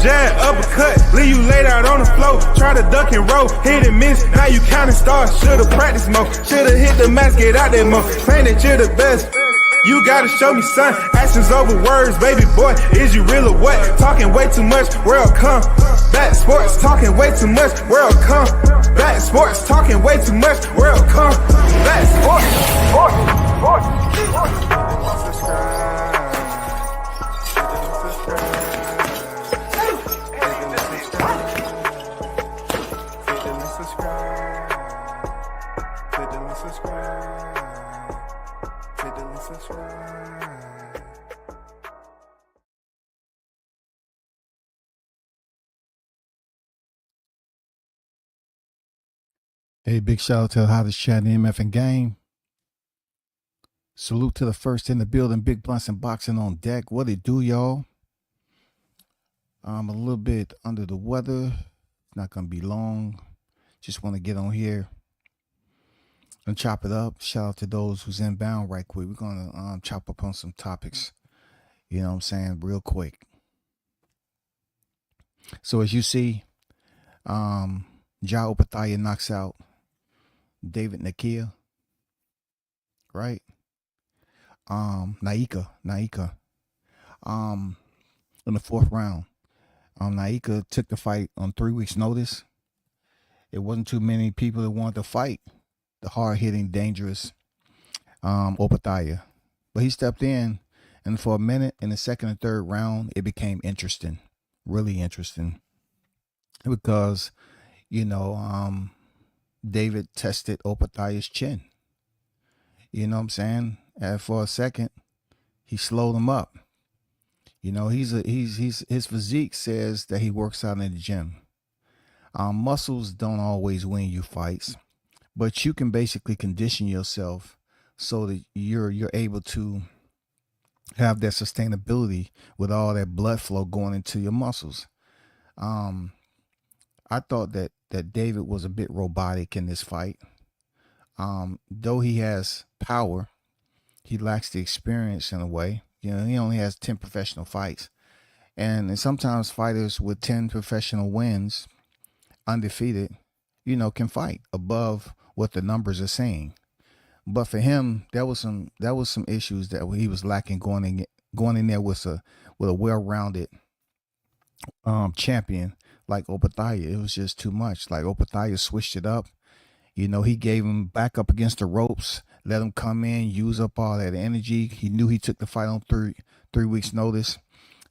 jab, uppercut, leave you laid out on the floor. Try to duck and roll, hit and miss, now you counting stars. Should've practiced more, should've hit the mask, get out there more. Saying that you're the best, you gotta show me, son. Actions over words, baby boy, is you real or what? Talking way too much, world come. Back sports, talking way too much, world come. Back sports, talking way too much, world come. Back sports, Hey, big shout out to the hottest chat in the MF and game. Salute to the first in the building, Big Blunts and Boxing on deck. What it do, y'all? I'm a little bit under the weather. It's not going to be long. Just want to get on here and chop it up. Shout out to those who's inbound right quick. We're going to chop up on some topics, you know what I'm saying, real quick. So as you see, Opetaia knocks out David Nyika, right? Naika. In the fourth round. Naika took the fight on 3 weeks' notice. It wasn't too many people that wanted to fight the hard-hitting, dangerous Opetaia. But he stepped in, and for a minute in the second and third round, it became interesting, really interesting. Because, you know, David tested Opetaia's chin. You know what I'm saying? And for a second, he slowed him up. You know, his physique says that he works out in the gym. Muscles don't always win you fights, but you can basically condition yourself so that you're able to have that sustainability with all that blood flow going into your muscles. I thought that David was a bit robotic in this fight. Though he has power, he lacks the experience in a way. You know, he only has 10 professional fights. And sometimes fighters with 10 professional wins, undefeated, you know, can fight above what the numbers are saying. But for him, there was some issues that he was lacking going in there with a well-rounded champion like Opetaia. It was just too much. Like Opetaia switched it up. You know, he gave him back up against the ropes, let him come in, use up all that energy. He knew he took the fight on three weeks' notice.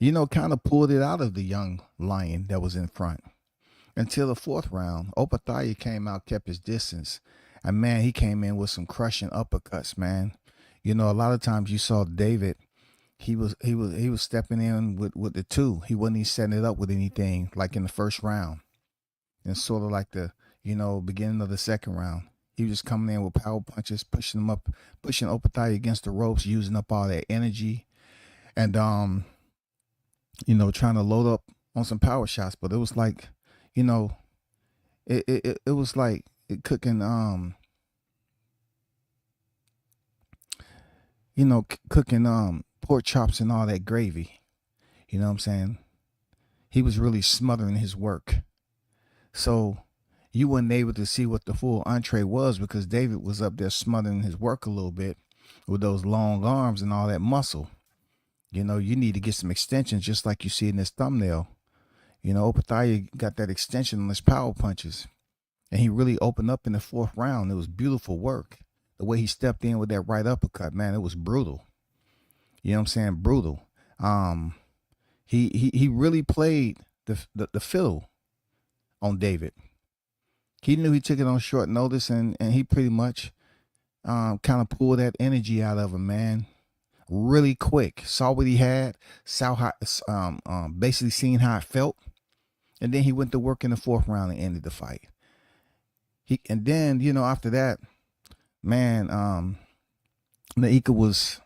You know, kind of pulled it out of the young lion that was in front. Until the fourth round, Opetaia came out, kept his distance. And man, he came in with some crushing uppercuts, man. You know, a lot of times you saw David, he was stepping in with the two. He wasn't even setting it up with anything like in the first round. And sort of like the, you know, beginning of the second round. He was just coming in with power punches, pushing him up, pushing Opetaia against the ropes, using up all that energy. And you know, trying to load up on some power shots. But it was like, you know, it was like cooking you know, cooking pork chops and all that gravy. You know what I'm saying? He was really smothering his work. So you weren't able to see what the full entree was because David was up there smothering his work a little bit with those long arms and all that muscle. You know, you need to get some extensions just like you see in this thumbnail. You know, Opetaia got that extension on his power punches. And he really opened up in the fourth round. It was beautiful work. The way he stepped in with that right uppercut, man, it was brutal. You know what I'm saying? Brutal. He really played the fiddle on David. He knew he took it on short notice, and he pretty much kind of pulled that energy out of him, man. Really quick. Saw what he had, saw how, basically seen how it felt. And then he went to work in the fourth round and ended the fight. And then, you know, after that, man, Nyika was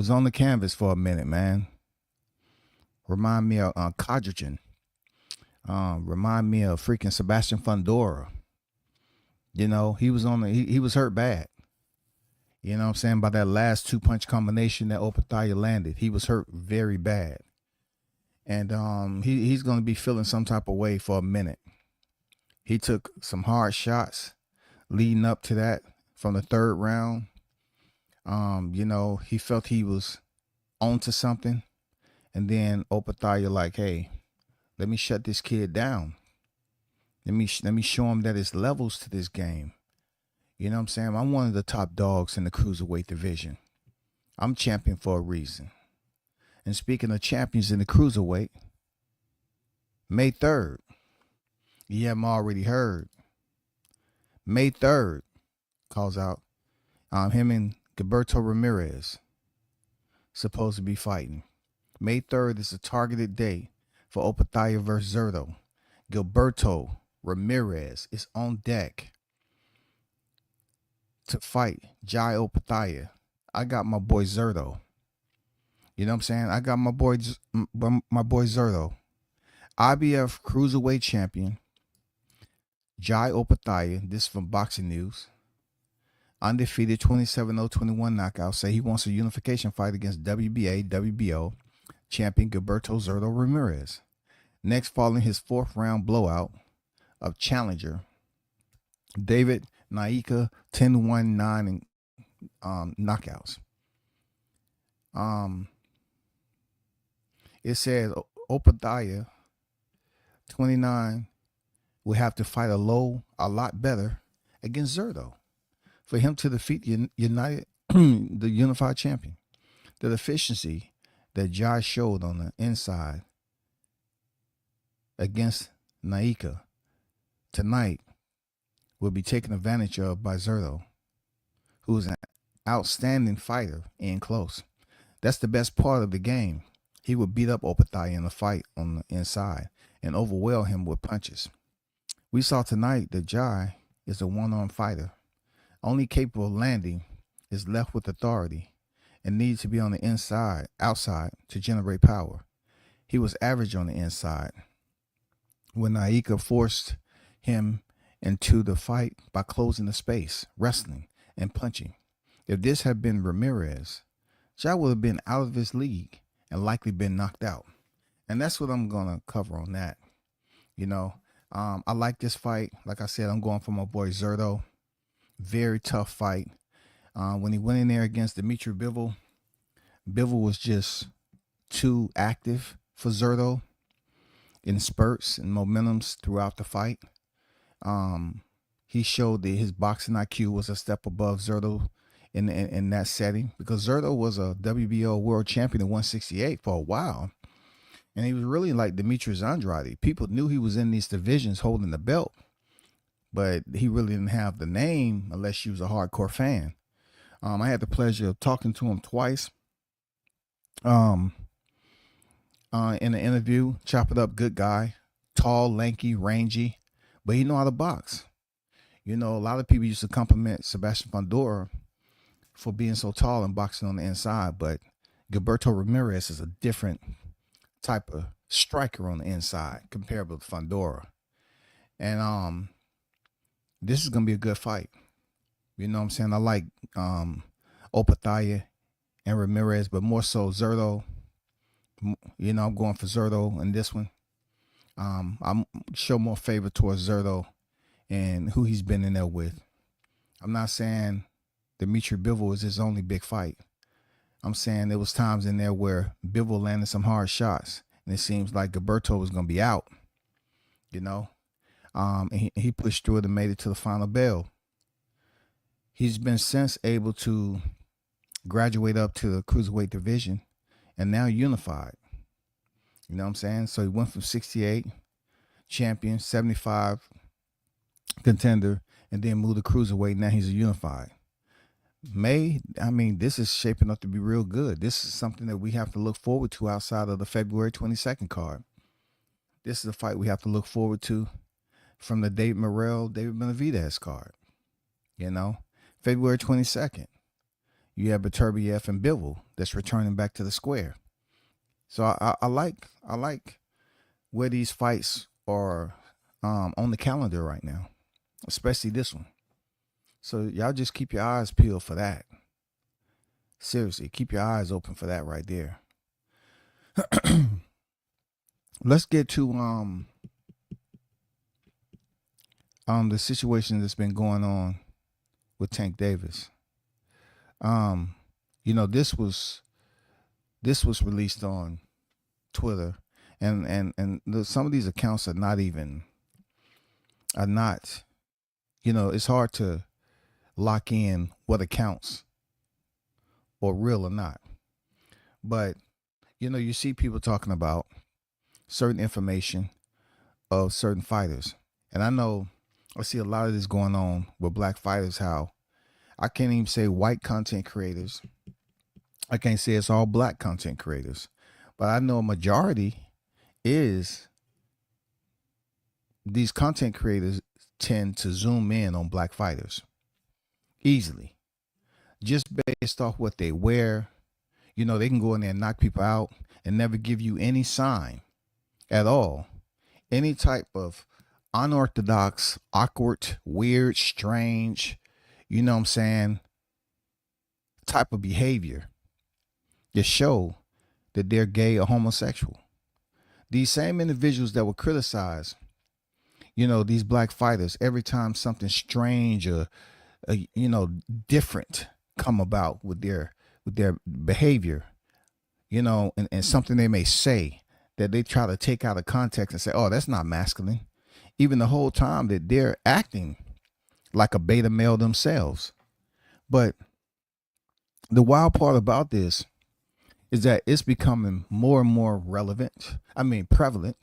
on the canvas for a minute, man. Remind me of Kodrigan. Remind me of freaking Sebastian Fundora. You know, he was he was hurt bad. You know what I'm saying? By that last 2-punch combination that Opetaia landed, he was hurt very bad. And he's going to be feeling some type of way for a minute. He took some hard shots leading up to that from the third round. He felt he was onto something. And then Opetaia like, hey, let me shut this kid down. Let me show him that there's levels to this game. You know what I'm saying? I'm one of the top dogs in the cruiserweight division. I'm champion for a reason. And speaking of champions in the cruiserweight, May 3rd, you haven't already heard. May 3rd calls out him and Gilberto Ramirez supposed to be fighting. May 3rd is a targeted day for Opetaia versus Zurdo. Gilberto Ramirez is on deck to fight Jai Opetaia. I got my boy Zurdo. You know what I'm saying? I got my boy Zurdo. IBF Cruiserweight Champion Jai Opetaia. This is from Boxing News. Undefeated 27-0-21 knockout. Say he wants a unification fight against WBA, WBO champion Gilberto Zurdo Ramirez. Next, following his fourth round blowout of challenger David Nyika 10-1-9 knockouts. It says Opetaia 29 will have to fight a lot better against Zurdo for him to defeat the unified champion. The deficiency that Jai showed on the inside against Naika tonight will be taken advantage of by Zurdo, who is an outstanding fighter and close. That's the best part of the game. He would beat up Opetaia in a fight on the inside and overwhelm him with punches. We saw tonight that Jai is a one-arm fighter, only capable of landing is left with authority and needs to be on the outside to generate power. He was average on the inside when Naika forced him into the fight by closing the space, wrestling, and punching. If this had been Ramirez, Jai would have been out of his league and likely been knocked out. And that's what I'm going to cover on that. I like this fight. Like I said, I'm going for my boy Zurdo. Very tough fight. When he went in there against Dimitri Bivol was just too active for Zurdo in spurts and momentums throughout the fight. He showed that his boxing IQ was a step above Zurdo in that setting, because Zurdo was a WBO world champion at 168 for a while. And he was really like Demetrius Andrade. People knew he was in these divisions holding the belt, but he really didn't have the name unless you was a hardcore fan. I had the pleasure of talking to him twice in an interview. Chop it up, good guy, tall, lanky, rangy, but he know how to box. A lot of people used to compliment Sebastian Fundora for being so tall and boxing on the inside, but Gilberto Ramirez is a different type of striker on the inside comparable to Fundora. And this is gonna be a good fight. You know what I'm saying? I like Opetaia and Ramirez, but more so Zurdo. I'm going for Zurdo in this one. I'm show more favor towards Zurdo and who he's been in there with. I'm not saying Dimitri Bivol is his only big fight. I'm saying there was times in there where Bivol landed some hard shots, and it seems like Gilberto was going to be out, and he pushed through it and made it to the final bell. He's been since able to graduate up to the cruiserweight division and now unified. You know what I'm saying? So he went from 68 champion, 75 contender, and then moved to cruiserweight. Now he's a unified. This is shaping up to be real good. This is something that we have to look forward to outside of the February 22nd card. This is a fight we have to look forward to from the David Benavidez card. February 22nd, you have Beterbiev and Bivol that's returning back to the square. So I like where these fights are on the calendar right now, especially this one. So y'all just keep your eyes peeled for that. Seriously, keep your eyes open for that right there. let's get to the situation that's been going on with Tank Davis. Um, this was released on Twitter, and some of these accounts are not. It's hard to lock in what accounts or real or not. But you see people talking about certain information of certain fighters, and I see a lot of this going on with black fighters. How I can't even say white content creators. I can't say it's all black content creators, but I know a majority is these content creators tend to zoom in on black fighters easily, just based off what they wear. They can go in there and knock people out and never give you any sign at all, any type of unorthodox, awkward, weird, strange, you know what I'm saying, type of behavior to show that they're gay or homosexual. These same individuals that will criticize, these black fighters every time something strange or, different come about with their behavior, and something they may say that they try to take out of context and say, oh, that's not masculine, even the whole time that they're acting like a beta male themselves. But the wild part about this is that it's becoming more and more prevalent,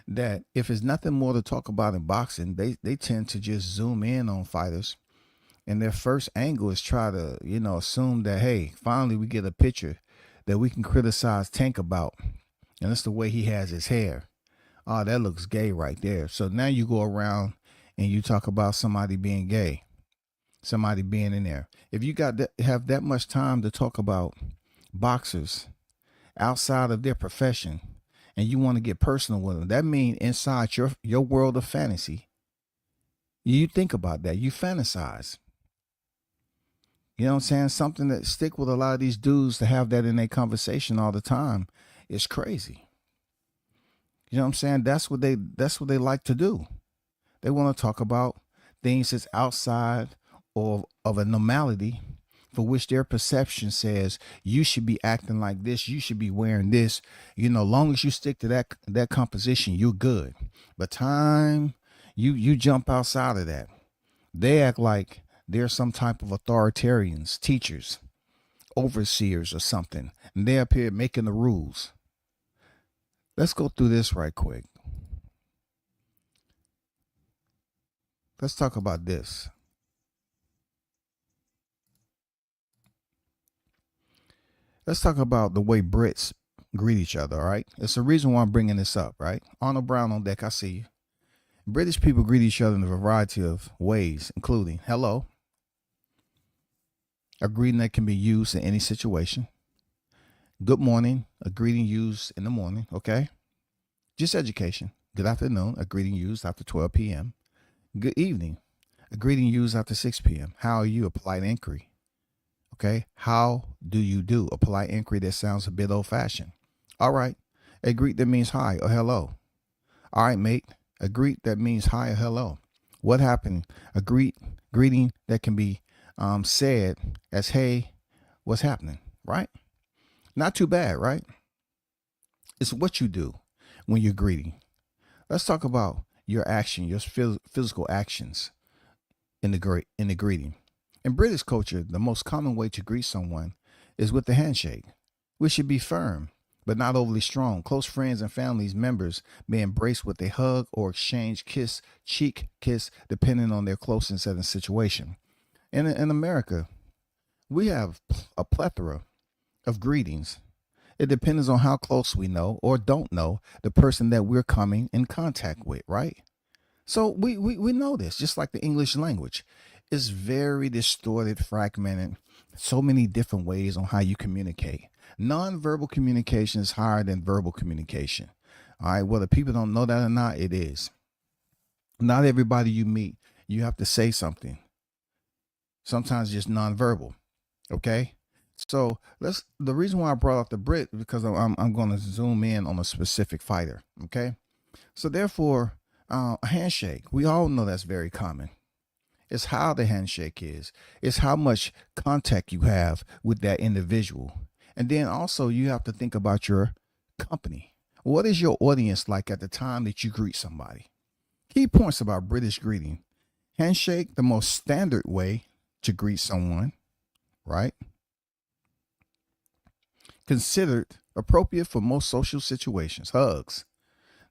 that if there's nothing more to talk about in boxing, they tend to just zoom in on fighters. And their first angle is try to, assume that, hey, finally we get a picture that we can criticize Tank about. And it's the way he has his hair. Oh, that looks gay right there. So now you go around and you talk about somebody being gay, somebody being in there. If you have that much time to talk about boxers outside of their profession and you want to get personal with them, that means inside your world of fantasy, you think about that. You fantasize. You know what I'm saying? Something that stick with a lot of these dudes to have that in their conversation all the time is crazy. You know what I'm saying? That's what they like to do. They want to talk about things that's outside of a normality for which their perception says you should be acting like this, you should be wearing this. Long as you stick to that composition, you're good. But time you jump outside of that, they act like they're some type of authoritarians, teachers, overseers or something, and they up here making the rules. Let's go through this right quick. Let's talk about this. Let's talk about the way Brits greet each other, all right? It's the reason why I'm bringing this up, right? Arnold Brown on deck, I see you. British people greet each other in a variety of ways, including hello, a greeting that can be used in any situation. Good morning, a greeting used in the morning, okay? Just education. Good afternoon, a greeting used after 12 p.m. Good evening, a greeting used after 6 p.m. How are you? A polite inquiry. Okay, how do you do? A polite inquiry that sounds a bit old-fashioned. All right, a greet that means hi or hello. All right, mate, a greet that means hi or hello. What happened? A greeting that can be said as, hey, what's happening, right? Not too bad, right? It's what you do when you're greeting. Let's talk about your action, your physical actions in the greeting. In British culture, the most common way to greet someone is with the handshake, which should be firm, but not overly strong. Close friends and families members may embrace with a hug or exchange cheek kiss, depending on their closeness and situation. In America, we have a plethora of greetings. It depends on how close we know or don't know the person that we're coming in contact with, right? So we know this, just like the English language. It's very distorted, fragmented, so many different ways on how you communicate. Nonverbal communication is higher than verbal communication. All right, whether people don't know that or not, it is. Not everybody you meet, you have to say something. Sometimes just nonverbal. Okay. So the reason why I brought up the Brit because I'm going to zoom in on a specific fighter. Okay. So therefore, a handshake, we all know that's very common. It's how the handshake is. It's how much contact you have with that individual. And then also you have to think about your company. What is your audience like at the time that you greet somebody? Key points about British greeting. Handshake, the most standard way to greet someone, right? Considered appropriate for most social situations. Hugs.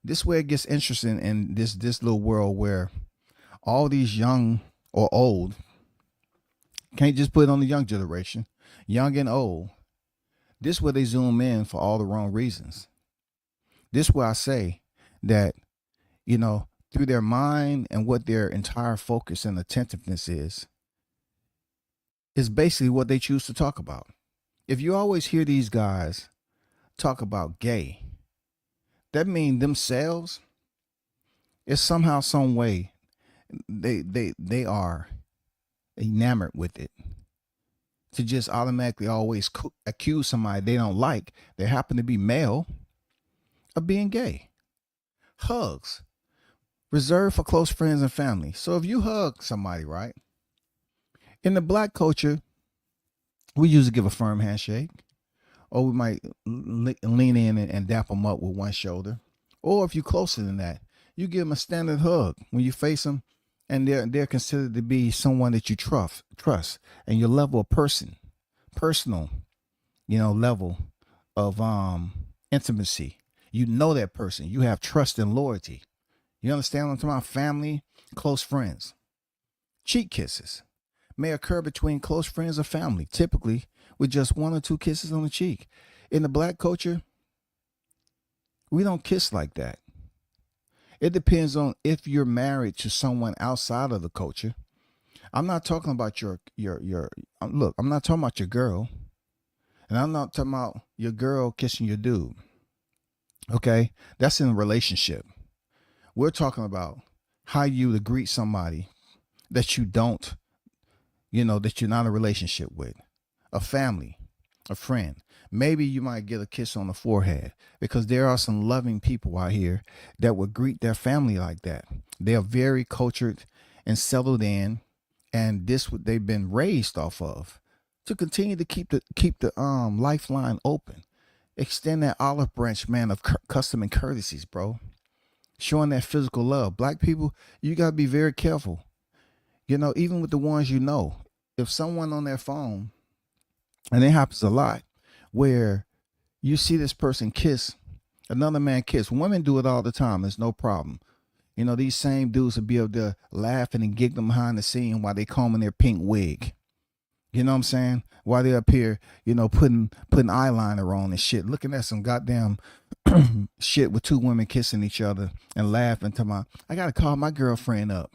This way it gets interesting in this little world where all these young or old, can't just put it on the young generation, young and old. This where they zoom in for all the wrong reasons. This where I say that, through their mind and what their entire focus and attentiveness is basically what they choose to talk about. If you always hear these guys talk about gay, that means themselves is somehow, some way, they are enamored with it. To just automatically always accuse somebody they don't like, they happen to be male, of being gay. Hugs, reserved for close friends and family. So if you hug somebody, right? In the black culture, we usually give a firm handshake, or we might lean in and dap them up with one shoulder. Or if you're closer than that, you give them a standard hug when you face them, and they're considered to be someone that you trust, and your level of personal, level of intimacy. You know that person. You have trust and loyalty. You understand what I'm talking about? Family, close friends. Cheek kisses may occur between close friends or family, typically with just 1 or 2 kisses on the cheek. In the black culture, we don't kiss like that. It depends on if you're married to someone outside of the culture. I'm not talking about your look, I'm not talking about your girl, and I'm not talking about your girl kissing your dude. Okay? That's in a relationship. We're talking about how you to greet somebody that you don't, that you're not in a relationship with, a family, a friend. Maybe you might get a kiss on the forehead, because there are some loving people out here that would greet their family like that. They are very cultured and settled in, and this what they've been raised off of, to continue to keep the lifeline open. Extend that olive branch, man, of custom and courtesies, bro. Showing that physical love. Black people, you got to be very careful. Even with the ones if someone on their phone, and it happens a lot, where you see this person kiss another man kiss. Women do it all the time. There's no problem. These same dudes will be able to laughing and giggling behind the scene while they combing their pink wig. You know what I'm saying? While they're up here, putting eyeliner on and shit, looking at some goddamn shit with 2 women kissing each other and laughing. Talking about, I gotta call my girlfriend up.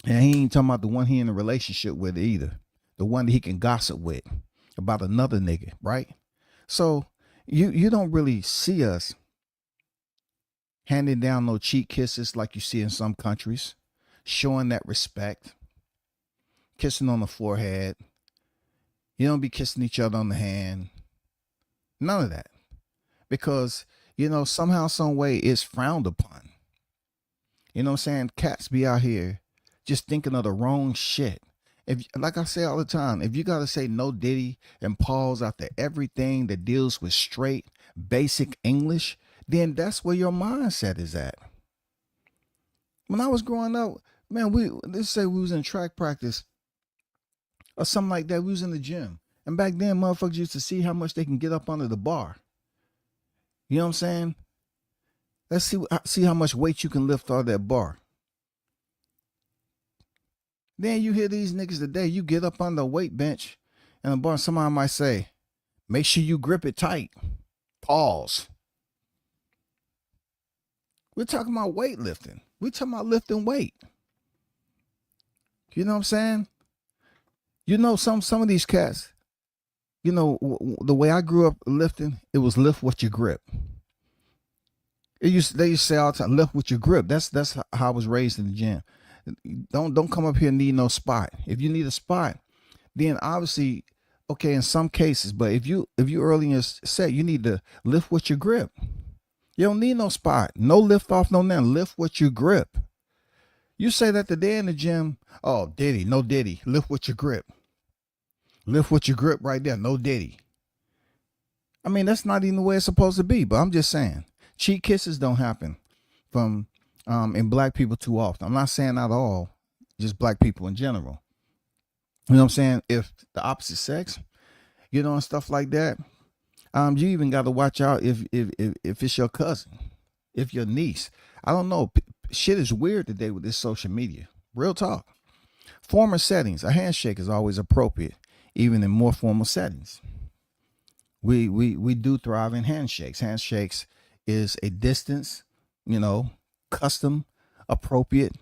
And he ain't talking about the one he in a relationship with either. The one that he can gossip with about another nigga, right? So you don't really see us handing down no cheek kisses like you see in some countries, showing that respect, kissing on the forehead. You don't be kissing each other on the hand. None of that. Because, somehow, some way it's frowned upon. You know what I'm saying? Cats be out here just thinking of the wrong shit. If, like I say all the time, if you got to say no diddy and pause after everything that deals with straight, basic English, then that's where your mindset is at. When I was growing up, man, let's say we was in track practice or something like that. We was in the gym. And back then, motherfuckers used to see how much they can get up under the bar. You know what I'm saying? Let's see how much weight you can lift out of that bar. Then you hear these niggas today, you get up on the weight bench and the bar, somebody might say, make sure you grip it tight. Pause. We're talking about weightlifting. We're talking about lifting weight. You know what I'm saying? Some of these cats, the way I grew up lifting, it was lift what you grip. They used to say all the time, lift with your grip. That's how I was raised in the gym. Don't come up here and need no spot. If you need a spot, then obviously, okay, in some cases, but if you early in your set, you need to lift with your grip. You don't need no spot, no lift off, no nothing. Lift with your grip. You say that today in the gym, oh, Diddy, no Diddy. Lift with your grip. Lift with your grip right there, no Diddy. I mean, that's not even the way it's supposed to be, but I'm just saying, cheek kisses don't happen from in black people too often. I'm not saying not all, just black people in general. You know what I'm saying? If the opposite sex, and stuff like that, you even got to watch out if it's your cousin, if your niece. I don't know. Shit is weird today with this social media. Real talk. Formal settings, a handshake is always appropriate, even in more formal settings. We do thrive in handshakes. Handshakes is a distance, custom, appropriate.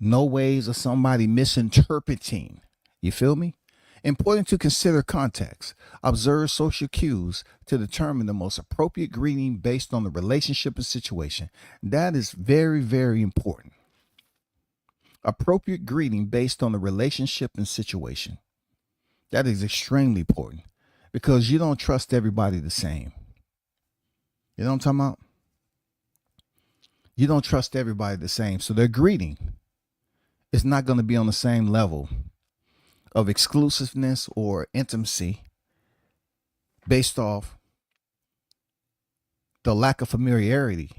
No ways of somebody misinterpreting. You feel me? Important to consider context. Observe social cues to determine the most appropriate greeting based on the relationship and situation. That is very, very important. Appropriate greeting based on the relationship and situation. That is extremely important because you don't trust everybody the same. You know what I'm talking about? You don't trust everybody the same. So their greeting is not going to be on the same level of exclusiveness or intimacy based off the lack of familiarity,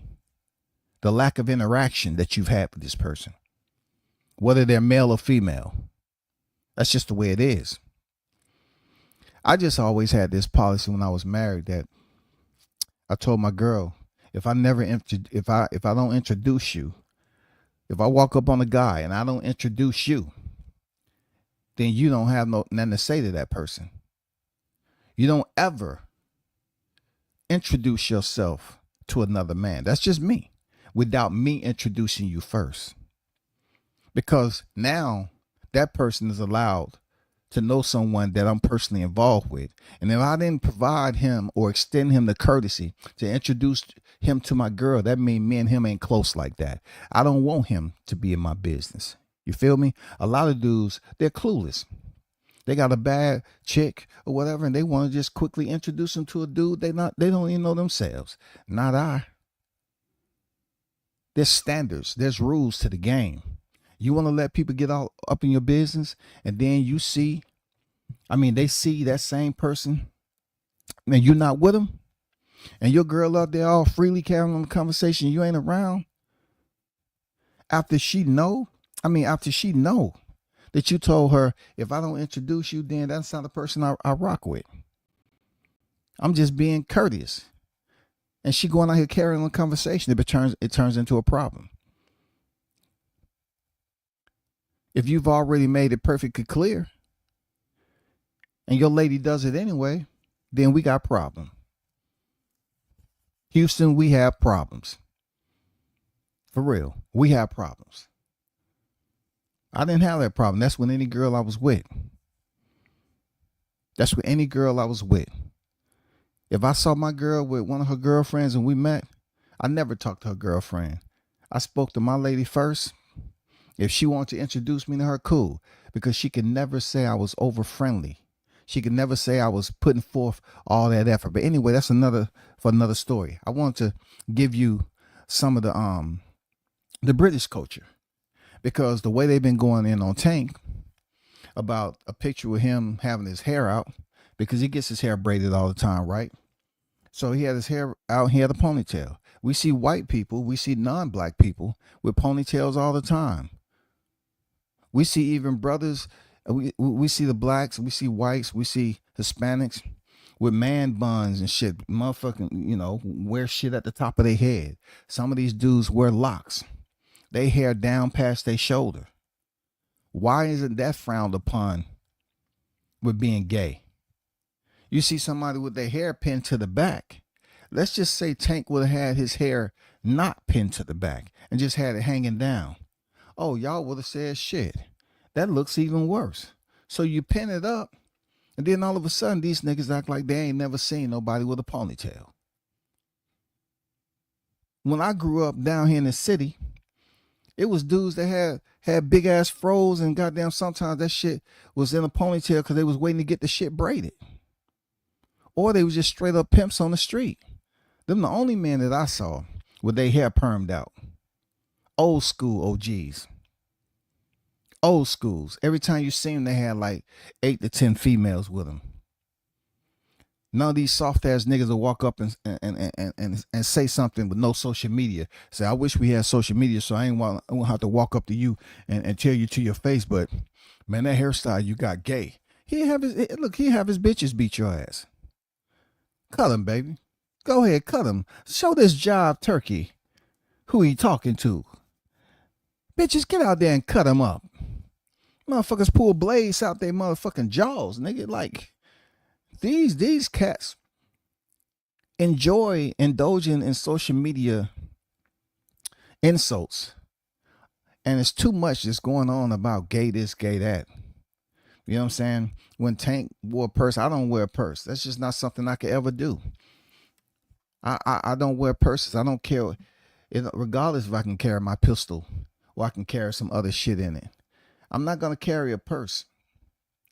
the lack of interaction that you've had with this person, whether they're male or female. That's just the way it is. I just always had this policy when I was married that I told my girl, if I don't introduce you, if I walk up on a guy and I don't introduce you, then you don't have nothing to say to that person. You don't ever introduce yourself to another man. That's just me, without me introducing you first. Because now that person is allowed to know someone that I'm personally involved with. And if I didn't provide him or extend him the courtesy to introduce him to my girl, that means me and him ain't close like that. I don't want him to be in my business. You feel me? A lot of dudes, they're clueless. They got a bad chick or whatever, and they want to just quickly introduce them to a dude they don't even know themselves. Not I. There's standards. There's rules to the game. You want to let people get all up in your business, and then they see that same person, and you're not with them, and your girl out there all freely carrying on the conversation, you ain't around. After she know that you told her, if I don't introduce you, then that's not the person I rock with. I'm just being courteous. And she going out here carrying on the conversation. It turns into a problem. If you've already made it perfectly clear and your lady does it anyway, then we got a problem. Houston, we have problems. For real, we have problems. I didn't have that problem. That's with any girl I was with. If I saw my girl with one of her girlfriends and we met, I never talked to her girlfriend. I spoke to my lady first. If she wanted to introduce me to her, cool. Because she could never say I was over friendly. She could never say I was putting forth all that effort. But anyway, that's another story. I want to give you some of the British culture. Because the way they've been going in on Tank about a picture with him having his hair out, because he gets his hair braided all the time, right? So he had his hair out, he had a ponytail. We see white people, we see non-black people with ponytails all the time. We see even brothers, we see the blacks, we see whites, we see Hispanics with man buns and shit, motherfucking, wear shit at the top of their head. Some of these dudes wear locks. They hair down past their shoulder. Why isn't that frowned upon with being gay? You see somebody with their hair pinned to the back. Let's just say Tank would have had his hair not pinned to the back and just had it hanging down. Oh, y'all would have said, shit, that looks even worse. So you pin it up, and then all of a sudden these niggas act like they ain't never seen nobody with a ponytail. When I grew up down here in the city, It was dudes that had big ass froze, and goddamn sometimes that shit was in a ponytail because they was waiting to get the shit braided. Or they was just straight up pimps on the street. Them the only men that I saw with their hair permed out. Old school OGs. Old schools. Every time you see them, they had like 8 to 10 females with them. None of these soft ass niggas will walk up and say something with no social media. Say, I wish we had social media so I won't have to walk up to you and tell you to your face, but man, that hairstyle you got gay. He have his bitches beat your ass. Cut him, baby. Go ahead, cut him. Show this jive turkey who he talking to. Bitches, get out there and cut him up. Motherfuckers pull blades out their motherfucking jaws, nigga. Like, these cats enjoy indulging in social media insults. And it's too much that's going on about gay this, gay that. You know what I'm saying? When Tank wore a purse, I don't wear a purse. That's just not something I could ever do. I don't wear purses. I don't care. Regardless if I can carry my pistol or I can carry some other shit in it. I'm not going to carry a purse.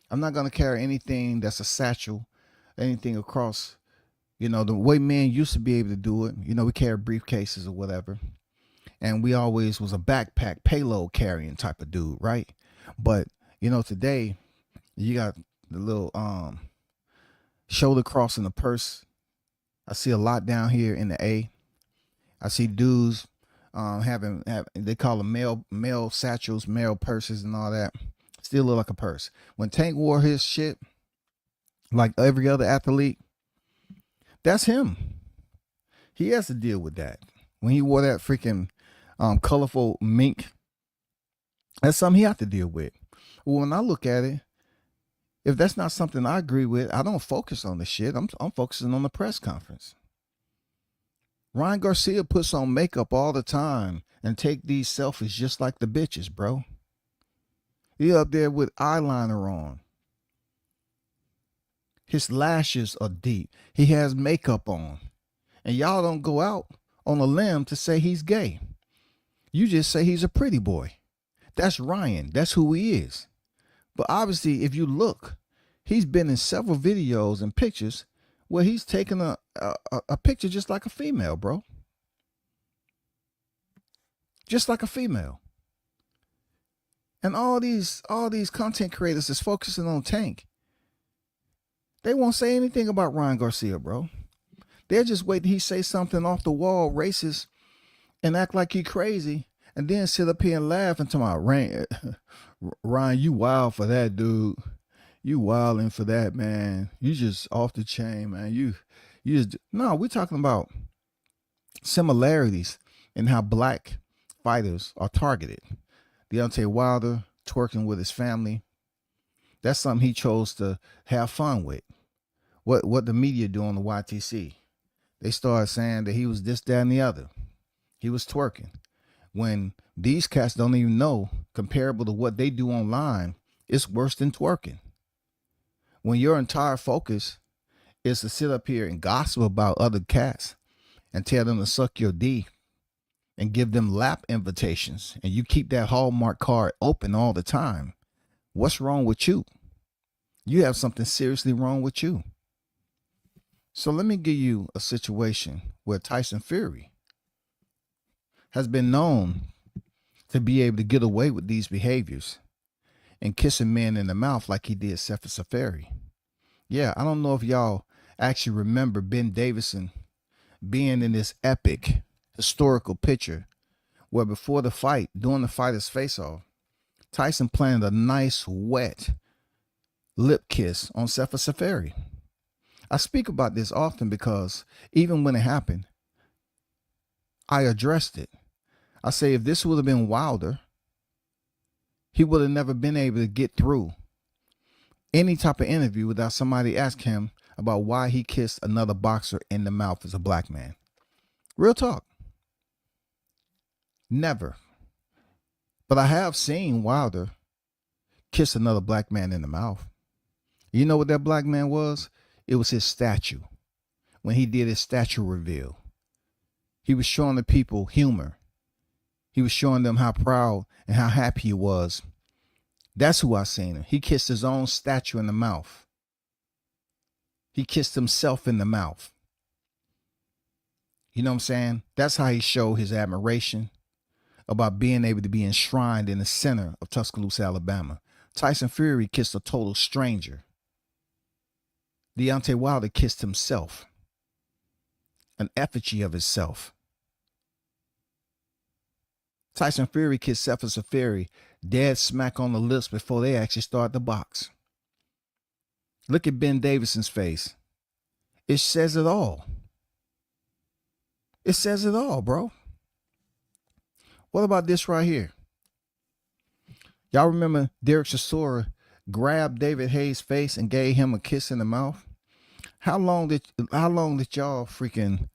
I'm not going to carry anything that's a satchel, anything across, the way men used to be able to do it. We carry briefcases or whatever. And we always was a backpack payload carrying type of dude, right? But, today you got the little shoulder crossing the purse. I see a lot down here in the A. I see dudes having they call them male satchels, male purses and all that. Still look like a purse. When Tank wore his shit, like every other athlete, that's him. He has to deal with that. When he wore that freaking colorful mink, that's something he has to deal with. Well, when I look at it, if that's not something I agree with, I don't focus on the shit. I'm focusing on the press conference. Ryan Garcia puts on makeup all the time and take these selfies just like the bitches, bro. He up there with eyeliner on. His lashes are deep. He has makeup on. And y'all don't go out on a limb to say he's gay. You just say he's a pretty boy. That's Ryan. That's who he is. But obviously, if you look, he's been in several videos and pictures where he's taking a picture just like a female, bro. Just like a female. And all these content creators is focusing on Tank. They won't say anything about Ryan Garcia, bro. They're just waiting he say something off the wall, racist, and act like he crazy, and then sit up here and laugh and tell me, Ryan, you wild for that, dude. You wilding for that, man. You just off the chain, man. You just no. We're talking about similarities in how black fighters are targeted. Deontay Wilder twerking with his family. That's something he chose to have fun with. What the media do on the YTC? They started saying that he was this, that, and the other. He was twerking. When these cats don't even know, comparable to what they do online, it's worse than twerking. When your entire focus is to sit up here and gossip about other cats and tell them to suck your D and give them lap invitations, and you keep that Hallmark card open all the time, what's wrong with you? You have something seriously wrong with you. So let me give you a situation where Tyson Fury has been known to be able to get away with these behaviors and kissing men in the mouth like he did Sefer Safari. Yeah, I don't know if y'all actually remember Ben Davison being in this epic historical picture where before the fight, during the fighter's face-off, Tyson planted a nice wet lip kiss on Sefer Safari. I speak about this often because even when it happened, I addressed it. I say if this would have been Wilder, he would have never been able to get through any type of interview without somebody asking him about why he kissed another boxer in the mouth as a black man. Real talk. Never. But I have seen Wilder kiss another black man in the mouth. You know what that black man was? It was his statue. When he did his statue reveal, he was showing the people humor. He was showing them how proud and how happy he was. That's who I seen him. He kissed his own statue in the mouth. He kissed himself in the mouth. You know what I'm saying? That's how he showed his admiration about being able to be enshrined in the center of Tuscaloosa, Alabama. Tyson Fury kissed a total stranger. Deontay Wilder kissed himself, an effigy of himself. Tyson Fury kissed Sefer Fury dead smack on the lips before they actually start the box. Look at Ben Davison's face. It says it all. It says it all, bro. What about this right here? Y'all remember Derek Chisora grabbed David Hayes' face and gave him a kiss in the mouth? How long did y'all freaking,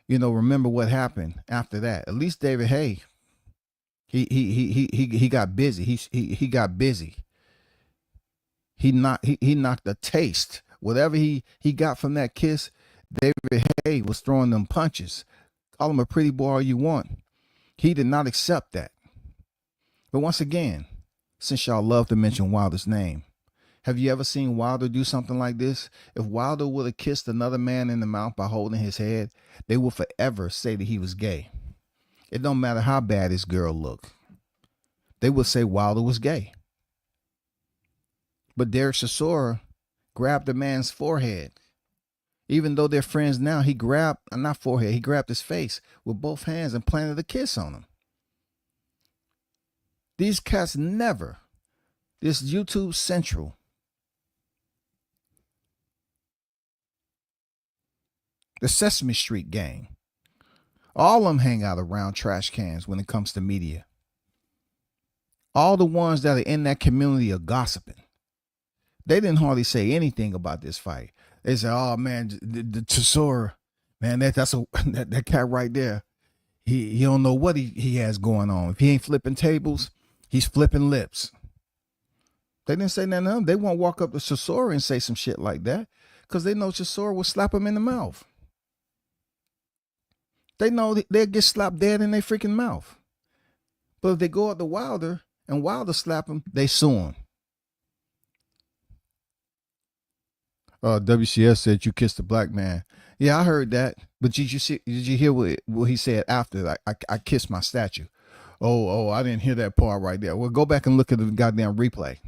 remember what happened after that? At least David Hayes, he got busy. He got busy. He knocked a taste. Whatever he got from that kiss, David Hayes was throwing them punches. Call him a pretty boy all you want. He did not accept that. But once again, since y'all love to mention Wilder's name, have you ever seen Wilder do something like this? If Wilder would have kissed another man in the mouth by holding his head, they will forever say that he was gay. It don't matter how bad his girl looked. They would say Wilder was gay. But Derek Chisora grabbed the man's forehead. Even though they're friends now, he grabbed his face with both hands and planted a kiss on him. These cats never. This YouTube Central. The Sesame Street gang. All of them hang out around trash cans when it comes to media. All the ones that are in that community are gossiping. They didn't hardly say anything about this fight. They said, "Oh man, the Chisora, man, that cat right there. He don't know what he has going on. If he ain't flipping tables, he's flipping lips." They didn't say nothing to him. They won't walk up to Chisora and say some shit like that because they know Chisora will slap him in the mouth. They know they'll get slapped dead in their freaking mouth. But if they go up to Wilder and Wilder slap him, they sue him. WCS said you kissed a black man. Yeah, I heard that. But did you hear what he said after? I kissed my statue. Oh, I didn't hear that part right there. Well, go back and look at the goddamn replay.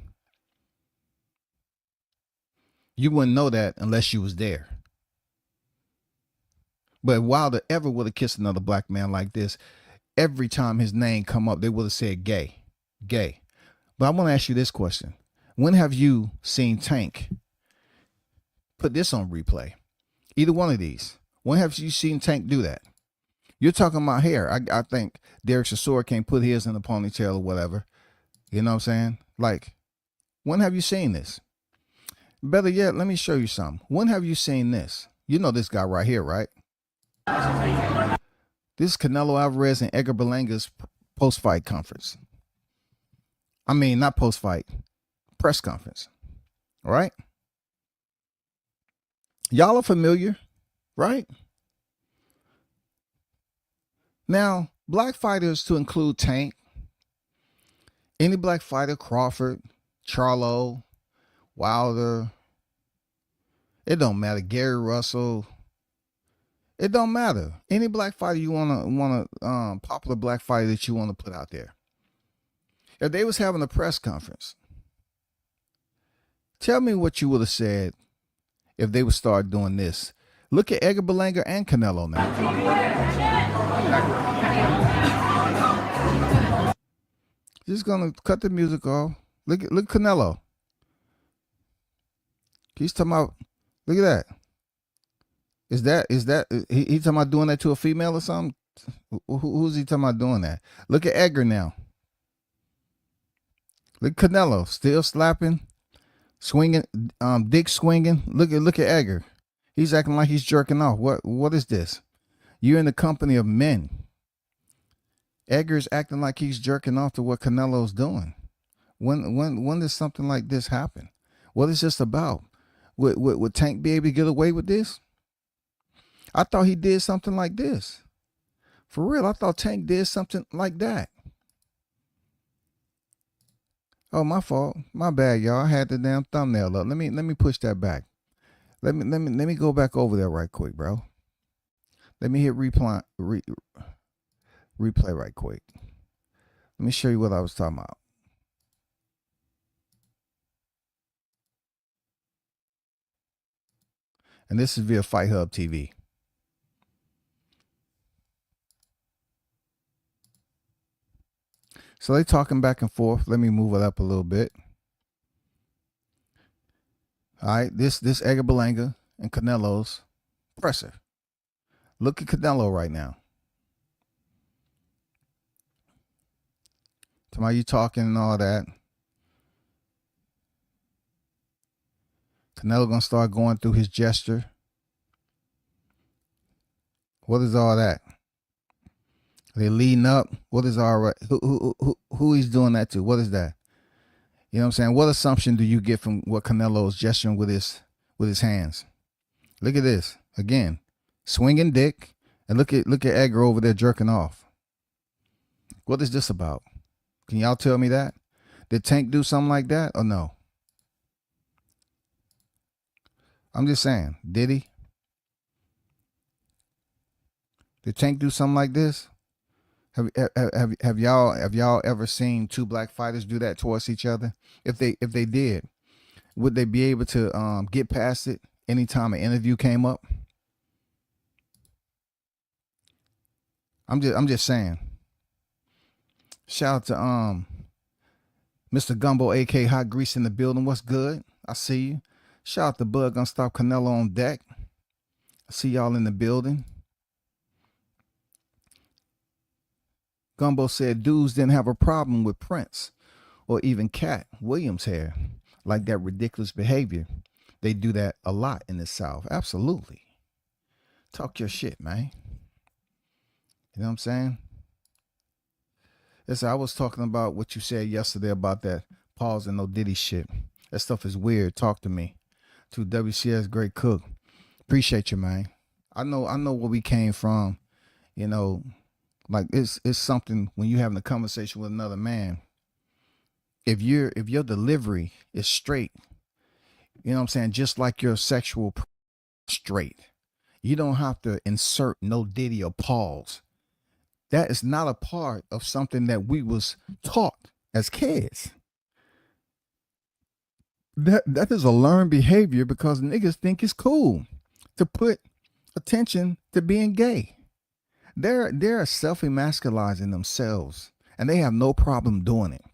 You wouldn't know that unless you was there. But if Wilder ever would have kissed another black man like this, every time his name come up, they would have said gay. But I want to ask you this question. When have you seen Tank put this on replay? Either one of these. When have you seen Tank do that? You're talking about hair. I think Derek Chisora can't put his in a ponytail or whatever. You know what I'm saying? Like, when have you seen this? Better yet, let me show you something. When have you seen this? You know this guy right here, right? This is Canelo Alvarez and Edgar Berlanga's post-fight conference. I mean, not post-fight, press conference. All right? Y'all are familiar, right? Now, black fighters, to include Tank, any black fighter, Crawford, Charlo, Wilder, it don't matter, Gary Russell, it don't matter. Any black fighter you want to popular black fighter that you want to put out there. If they was having a press conference, tell me what you would have said if they would start doing this. Look at Edgar Berlanga and Canelo now. Just gonna cut the music off. Look at Canelo. He's talking about. Look at that. Is that he talking about doing that to a female or something? Who's he talking about doing that? Look at Edgar now. Look at Canelo still slapping, swinging, dick swinging. Look at Edgar. He's acting like he's jerking off. What is this? You're in the company of men. Edgar's acting like he's jerking off to what Canelo's doing. When does something like this happen? What is this about? Would Tank be able to get away with this? I thought he did something like this. For real, I thought Tank did something like that. Oh, my fault. My bad, y'all. I had the damn thumbnail up. Let me push that back. Let me go back over there right quick, bro. Let me hit replay right quick. Let me show you what I was talking about. And this is via Fight Hub TV. So they talking back and forth. Let me move it up a little bit. All right, this Edgar Berlanga and Canelo's presser. Look at Canelo right now. Tomorrow you talking and all that. Canelo gonna start going through his gesture. What is all that? They leading up. What is all right? Who he's doing that to? What is that? You know what I'm saying? What assumption do you get from what Canelo is gesturing with his hands? Look at this again, swinging dick, and look at Edgar over there jerking off. What is this about? Can y'all tell me that? Did Tank do something like that or no? I'm just saying, did he? Did Tank do something like this? Have y'all ever seen two black fighters do that towards each other? If they did, would they be able to get past it anytime an interview came up? I'm just saying. Shout out to Mr. Gumbo, AK Hot Grease in the building. What's good? I see you. Shout out to Bud Gonna Stop Canelo on deck. I see y'all in the building. Gumbo said dudes didn't have a problem with Prince or even Cat Williams' hair, like that ridiculous behavior. They do that a lot in the South. Absolutely. Talk your shit, man. You know what I'm saying? Listen, I was talking about what you said yesterday about that pause and no Diddy shit. That stuff is weird. Talk to me. To WCS Great Cook. Appreciate you, man. I know where we came from. You know, like it's something when you're having a conversation with another man. If your delivery is straight, you know what I'm saying, just like your sexual straight, you don't have to insert no Diddy or pause. That is not a part of something that we was taught as kids. That is a learned behavior because niggas think it's cool to put attention to being gay. They're self-emasculizing themselves, and they have no problem doing it.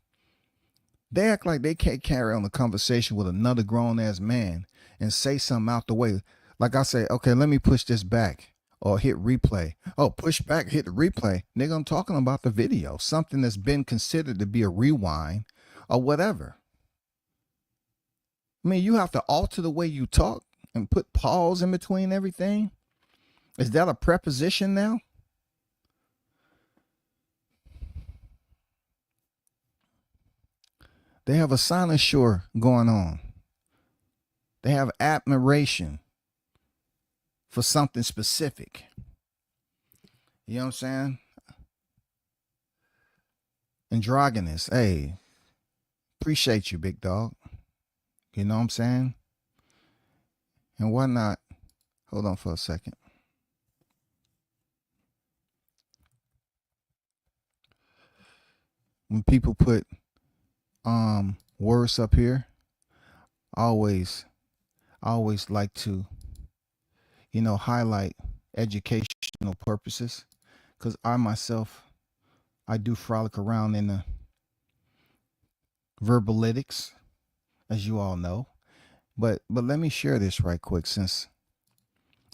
They act like they can't carry on a conversation with another grown-ass man and say something out the way. Like I say, okay, let me push this back or hit replay. Oh, push back, hit the replay. Nigga, I'm talking about the video, something that's been considered to be a rewind or whatever. I mean, you have to alter the way you talk and put pause in between everything. Is that a preposition now? They have a cynosure going on. They have admiration for something specific. You know what I'm saying? Androgynous. Hey, appreciate you, big dog. You know what I'm saying? And why not? Hold on for a second. When people put words up here, I always like to, you know, highlight educational purposes, because I myself, I do frolic around in the verbalytics, as you all know. But let me share this right quick, since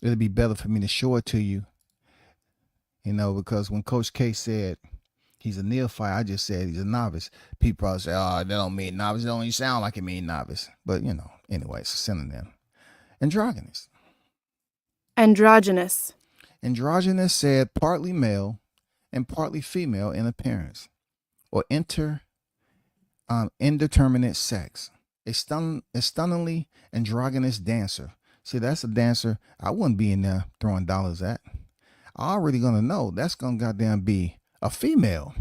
it'll be better for me to show it to you, you know, because when Coach K said he's a neophyte, I just said he's a novice. People probably say, oh, that don't mean novice. It don't even sound like it mean novice. But, you know, anyway, it's a synonym. Androgynous. Androgynous. Androgynous said partly male and partly female in appearance, or indeterminate sex. A stunningly androgynous dancer. See, that's a dancer I wouldn't be in there throwing dollars at. I already gonna know that's gonna goddamn be a female.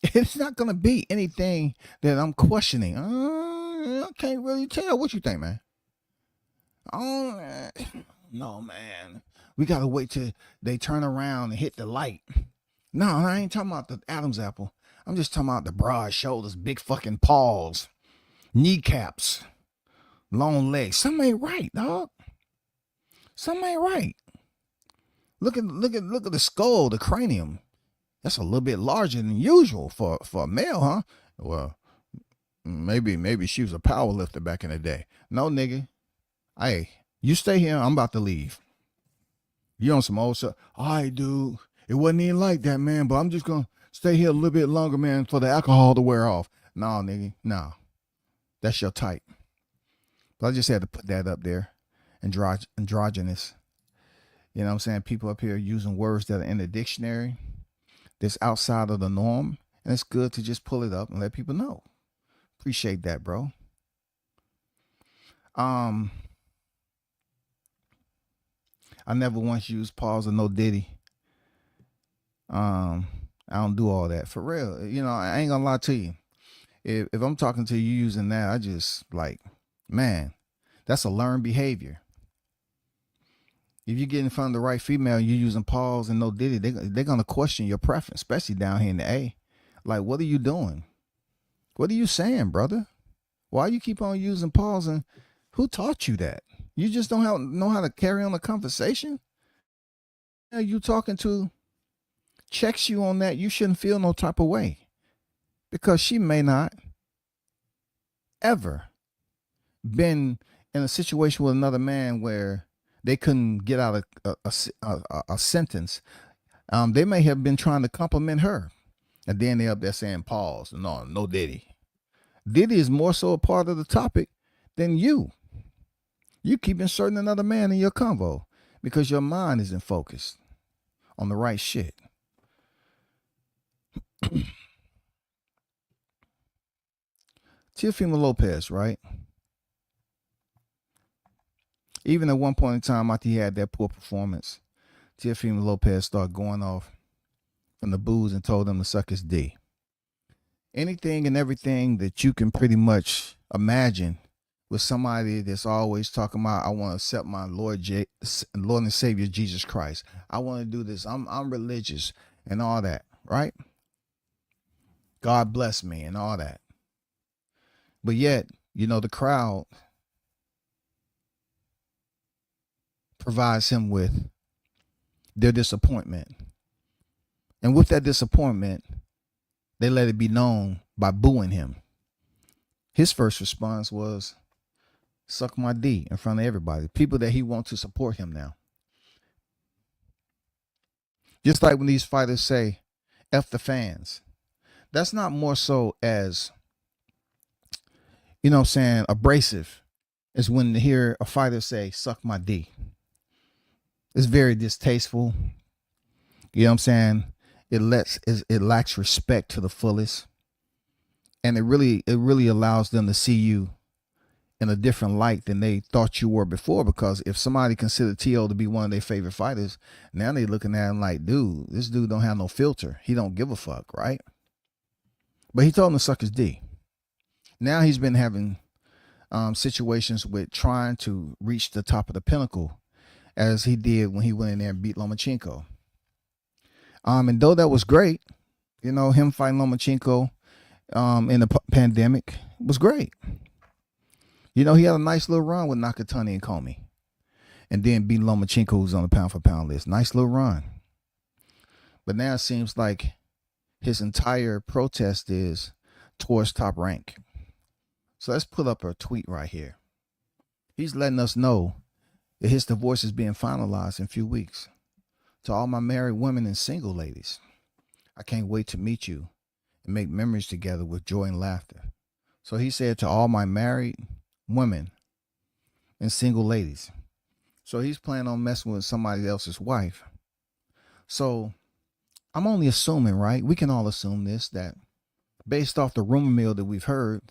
It's not gonna be anything that I'm questioning. I can't really tell. What you think, man? Oh no, man. We gotta wait till they turn around and hit the light. No, I ain't talking about the Adam's apple. I'm just talking about the broad shoulders, big fucking paws, kneecaps, long legs. Something ain't right, dog. Something ain't right. Look at the skull, the cranium. That's a little bit larger than usual for a male, huh? Well, maybe she was a power lifter back in the day. No, nigga. Hey, you stay here. I'm about to leave. You on some old stuff. All right, dude. It wasn't even like that, man, but I'm just going to stay here a little bit longer, man, for the alcohol to wear off. No, nigga. No. That's your type. But I just had to put that up there. Androgynous. You know what I'm saying? People up here using words that are in the dictionary that's outside of the norm. And it's good to just pull it up and let people know. Appreciate that, bro. I never once used pause or no diddy. I don't do all that. For real. You know, I ain't gonna lie to you. If I'm talking to you using that, I just like, man, that's a learned behavior. If you get in front of the right female and you're using pause and no diddy, they're gonna question your preference, especially down here in the A. Like, what are you doing? What are you saying, brother? Why you keep on using pause, and who taught you that? You just don't know how to carry on a conversation? You talking to checks you on that, you shouldn't feel no type of way, because she may not ever been in a situation with another man where they couldn't get out a sentence. They may have been trying to compliment her, and then they're up there saying pause. No diddy. Diddy is more so a part of the topic than you. You keep inserting another man in your convo because your mind isn't focused on the right shit. Teofimo Lopez, right? Even at one point in time, after he had that poor performance, Teofimo Lopez started going off from the booze and told them to suck his D. Anything and everything that you can pretty much imagine with somebody that's always talking about, I want to accept my Lord and Savior Jesus Christ. I want to do this. I'm religious and all that, right? God bless me and all that. But yet, you know, the crowd provides him with their disappointment. And with that disappointment, they let it be known by booing him. His first response was, suck my D in front of everybody. People that he wants to support him now. Just like when these fighters say, F the fans. That's not more so as, you know what I'm saying, abrasive as when to hear a fighter say, suck my D. It's very distasteful. You know what I'm saying? It lacks respect to the fullest. And it really allows them to see you in a different light than they thought you were before. Because if somebody considered T.O. to be one of their favorite fighters, now they looking at him like, dude, this dude don't have no filter. He don't give a fuck, right? But he told him to suck his D. Now he's been having situations with trying to reach the top of the pinnacle, as he did when he went in there and beat Lomachenko. And though that was great, you know, him fighting Lomachenko in the pandemic was great. You know, he had a nice little run with Nakatani and Comey, and then beat Lomachenko, who's on the pound for pound list. Nice little run. But now it seems like his entire protest is towards Top Rank. So let's put up a tweet right here. He's letting us know that his divorce is being finalized in a few weeks. To all my married women and single ladies, I can't wait to meet you and make memories together with joy and laughter. So he said to all my married women and single ladies. So he's planning on messing with somebody else's wife. So I'm only assuming, right? We can all assume this, that based off the rumor mill that we've heard,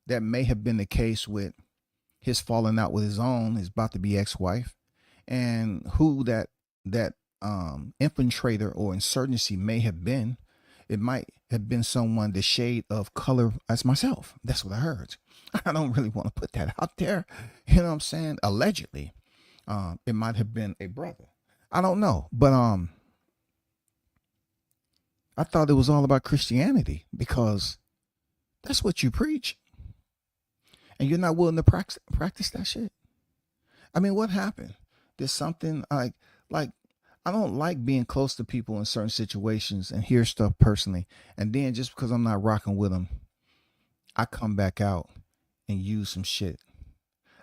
that may have been the case with his falling out with his about to be ex-wife, and who that infiltrator or insurgency may have been, it might have been someone the shade of color as myself. That's what I heard. I don't really want to put that out there. You know what I'm saying? Allegedly, it might have been a brother. I don't know, but I thought it was all about Christianity because that's what you preach, and you're not willing to practice that shit. I mean, what happened? There's something like I don't like being close to people in certain situations and hear stuff personally, and then just because I'm not rocking with them, I come back out and use some shit.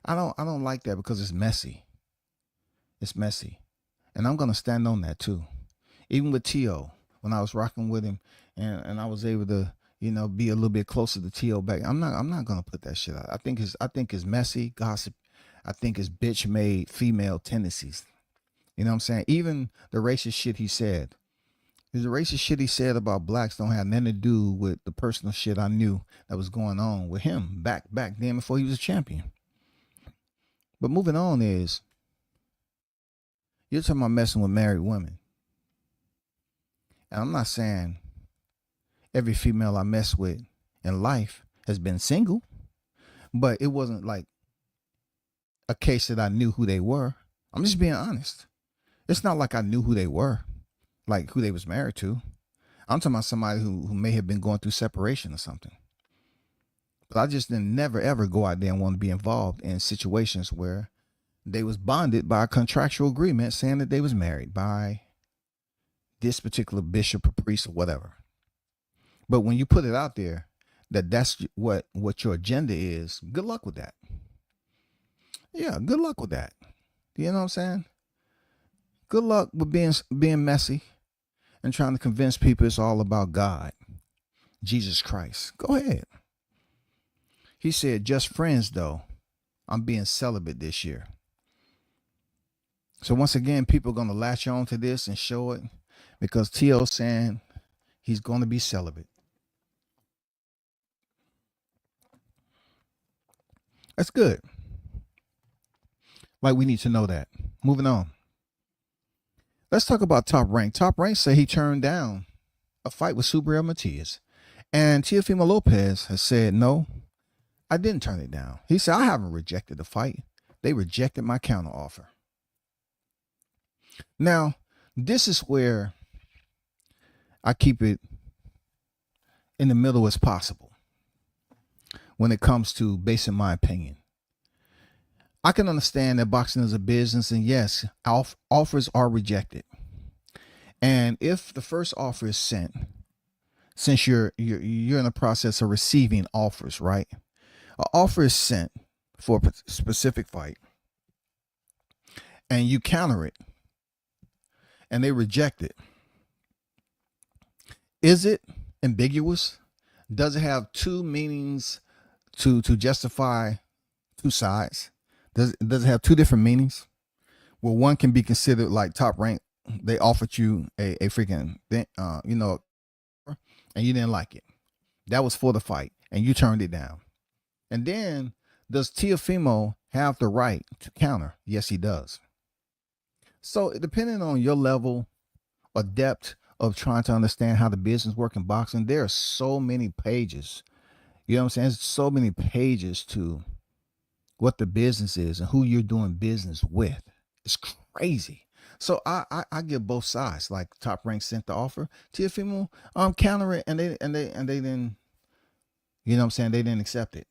I don't like that because it's messy. It's messy, and I'm gonna stand on that too. Even with Tio, when I was rocking with him, and I was able to be a little bit closer to Tio back. I'm not gonna put that shit out. I think it's messy gossip. I think it's bitch made female tendencies. You know what I'm saying? Even the racist shit he said. The racist shit he said about blacks don't have nothing to do with the personal shit I knew that was going on with him back then before he was a champion. But moving on is, you're talking about messing with married women. And I'm not saying every female I mess with in life has been single, but it wasn't like a case that I knew who they were. I'm just being honest. It's not like I knew who they were, like who they was married to. I'm talking about somebody who may have been going through separation or something. But I just didn't never ever go out there and want to be involved in situations where they was bonded by a contractual agreement saying that they was married by this particular bishop or priest or whatever. But when you put it out there that's what your agenda is, good luck with that. Yeah, good luck with that. You know what I'm saying? Good luck with being messy and trying to convince people it's all about God, Jesus Christ. Go ahead. He said, just friends though. I'm being celibate this year. So once again, people are going to latch on to this and show it because T.O.'s saying he's going to be celibate. That's good. Like, we need to know that. Moving on. Let's talk about Top Rank. Top Rank said he turned down a fight with Subriel Matias. And Teofimo Lopez has said, no, I didn't turn it down. He said, I haven't rejected the fight. They rejected my counter offer. Now, this is where I keep it in the middle as possible when it comes to basing my opinion. I can understand that boxing is a business, and yes, offers are rejected. And if the first offer is sent, since you're in the process of receiving offers, right? An offer is sent for a specific fight, and you counter it, and they reject it. Is it ambiguous? Does it have two meanings to justify two sides? Does it have two different meanings? Well, one can be considered like Top Rank. They offered you a freaking thing, and you didn't like it. That was for the fight, and you turned it down. And then, does Teofimo have the right to counter? Yes, he does. So, depending on your level or depth of trying to understand how the business works in boxing, there are so many pages. You know what I'm saying? There's so many pages to what the business is and who you're doing business with. It's crazy. So I give both sides. Like Top Rank sent the offer, Teofimo counter it, and they didn't. You know what I'm saying? They didn't accept it.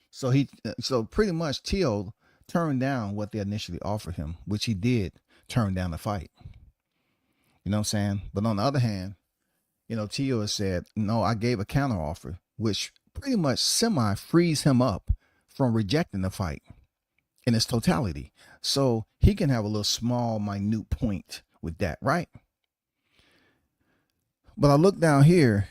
So pretty much Tio turned down what they initially offered him, which he did turn down the fight. You know what I'm saying? But on the other hand, Tio has said, no, I gave a counter offer, which pretty much semi frees him up from rejecting the fight in its totality. So he can have a little small, minute point with that, right? But I look down here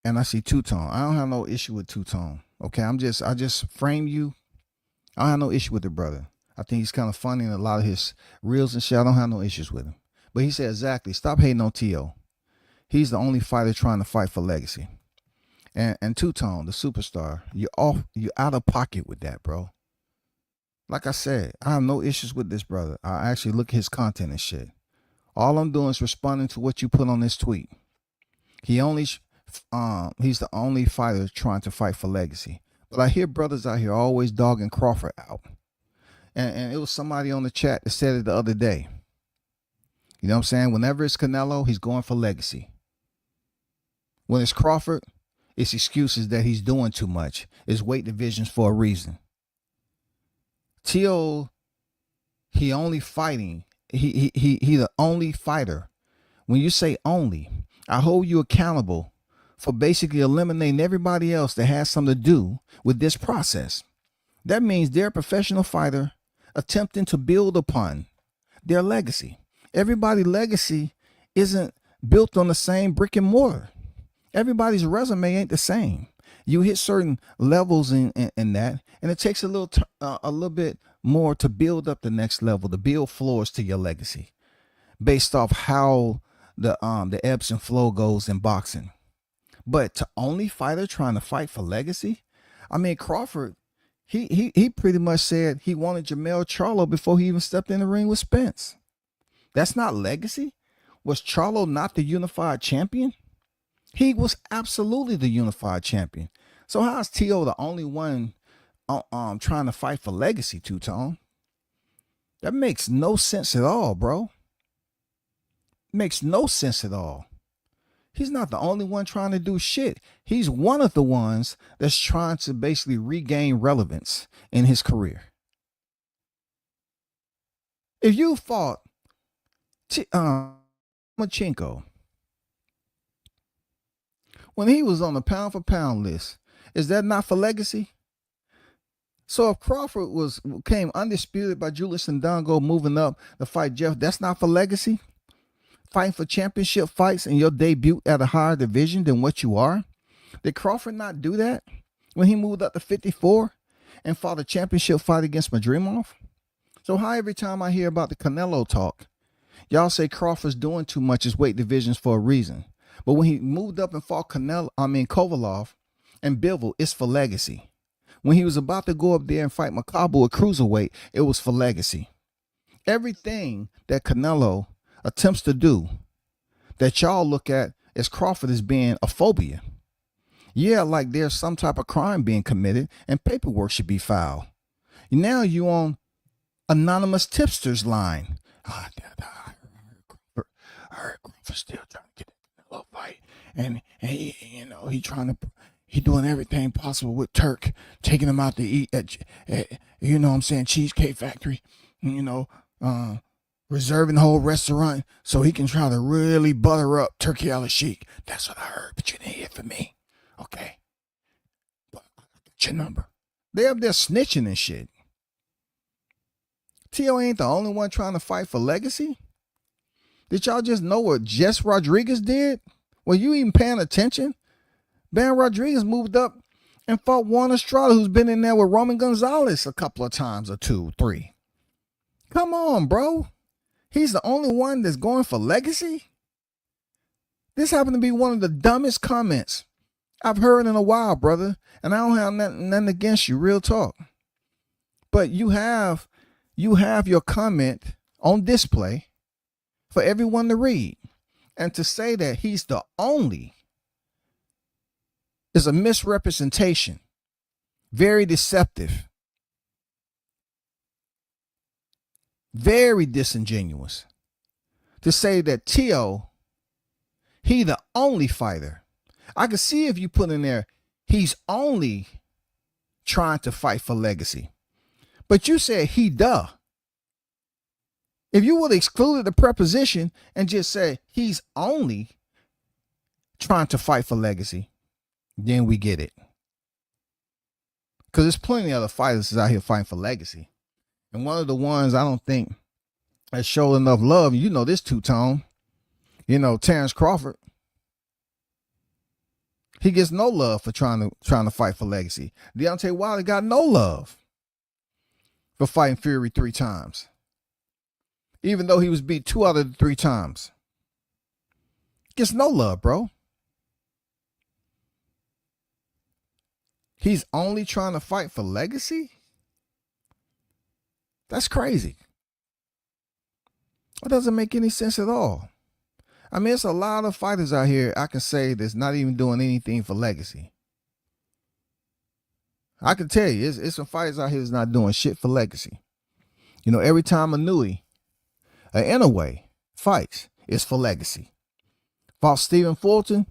and I see two-tone. I don't have no issue with two-tone. Okay, I just frame you. I don't have no issue with the brother. I think he's kind of funny in a lot of his reels and shit. I don't have no issues with him. But he said, exactly, stop hating on Tio. He's the only fighter trying to fight for legacy. And Two-Tone, the superstar, you're out of pocket with that, bro. Like I said, I have no issues with this brother. I actually look at his content and shit. All I'm doing is responding to what you put on this tweet. He's the only fighter trying to fight for legacy. But I hear brothers out here always dogging Crawford out. And it was somebody on the chat that said it the other day. You know what I'm saying? Whenever it's Canelo, he's going for legacy. When it's Crawford, it's excuses that he's doing too much. It's weight divisions for a reason. Teo, he only fighting. He the only fighter. When you say only, I hold you accountable for basically eliminating everybody else that has something to do with this process. That means they're a professional fighter attempting to build upon their legacy. Everybody's legacy isn't built on the same brick and mortar. Everybody's resume ain't the same. You hit certain levels in that, and it takes a little bit more to build up the next level, to build floors to your legacy, based off how the ebbs and flow goes in boxing. But to only fighter trying to fight for legacy, I mean Crawford, he pretty much said he wanted Jermell Charlo before he even stepped in the ring with Spence. That's not legacy. Was Charlo not the unified champion? He was absolutely the unified champion. So how is T.O. the only one trying to fight for legacy, Two-Tone? That makes no sense at all, bro. Makes no sense at all. He's not the only one trying to do shit. He's one of the ones that's trying to basically regain relevance in his career. If you fought Machenko when he was on the pound for pound list, is that not for legacy? So if Crawford came undisputed by Julius Ndongo moving up to fight Jeff, that's not for legacy? Fighting for championship fights in your debut at a higher division than what you are? Did Crawford not do that when he moved up to 54 and fought a championship fight against Madrimov? So how every time I hear about the Canelo talk, y'all say Crawford's doing too much as weight divisions for a reason. But when he moved up and fought Kovalov and Bivol, it's for legacy. When he was about to go up there and fight Makabu at cruiserweight, it was for legacy. Everything that Canelo attempts to do that y'all look at as Crawford as being a phobia. Yeah, like there's some type of crime being committed and paperwork should be filed. Now you on anonymous tipsters line. I heard Crawford still trying to get a Canelo fight. And he doing everything possible with Turk, taking him out to eat at Cheesecake Factory, reserving the whole restaurant so he can try to really butter up Turkey Al-Sheikh. That's what I heard, but you didn't hear from me. Okay. But I got your number. They up there snitching and shit. T.O. ain't the only one trying to fight for legacy. Did y'all just know what Jess Rodriguez did? Were you even paying attention? Ben Rodriguez moved up and fought Juan Estrada, who's been in there with Roman Gonzalez a couple of times or 2, 3. Come on, bro. He's the only one that's going for legacy? This happened to be one of the dumbest comments I've heard in a while, brother. And I don't have nothing against you, real talk. But you have your comment on display for everyone to read. And to say that he's the only is a misrepresentation. Very deceptive. Very disingenuous. To say that T.O., he the only fighter. I could see if you put in there, he's only trying to fight for legacy. But you said he duh. If you would have excluded the preposition and just say he's only trying to fight for legacy, then we get it. Because there's plenty of other fighters out here fighting for legacy. And one of the ones I don't think has showed enough love, you know this two-tone, Terrence Crawford. He gets no love for trying to fight for legacy. Deontay Wilder got no love for fighting Fury 3 times. Even though he was beat 2 out of the 3 times. Gets no love, bro. He's only trying to fight for legacy? That's crazy. It doesn't make any sense at all. I mean, it's a lot of fighters out here I can say that's not even doing anything for legacy. I can tell you, it's some fighters out here that's not doing shit for legacy. You know, every time a Nui, an Inoue fights, it's for legacy. Fought Stephen Fulton,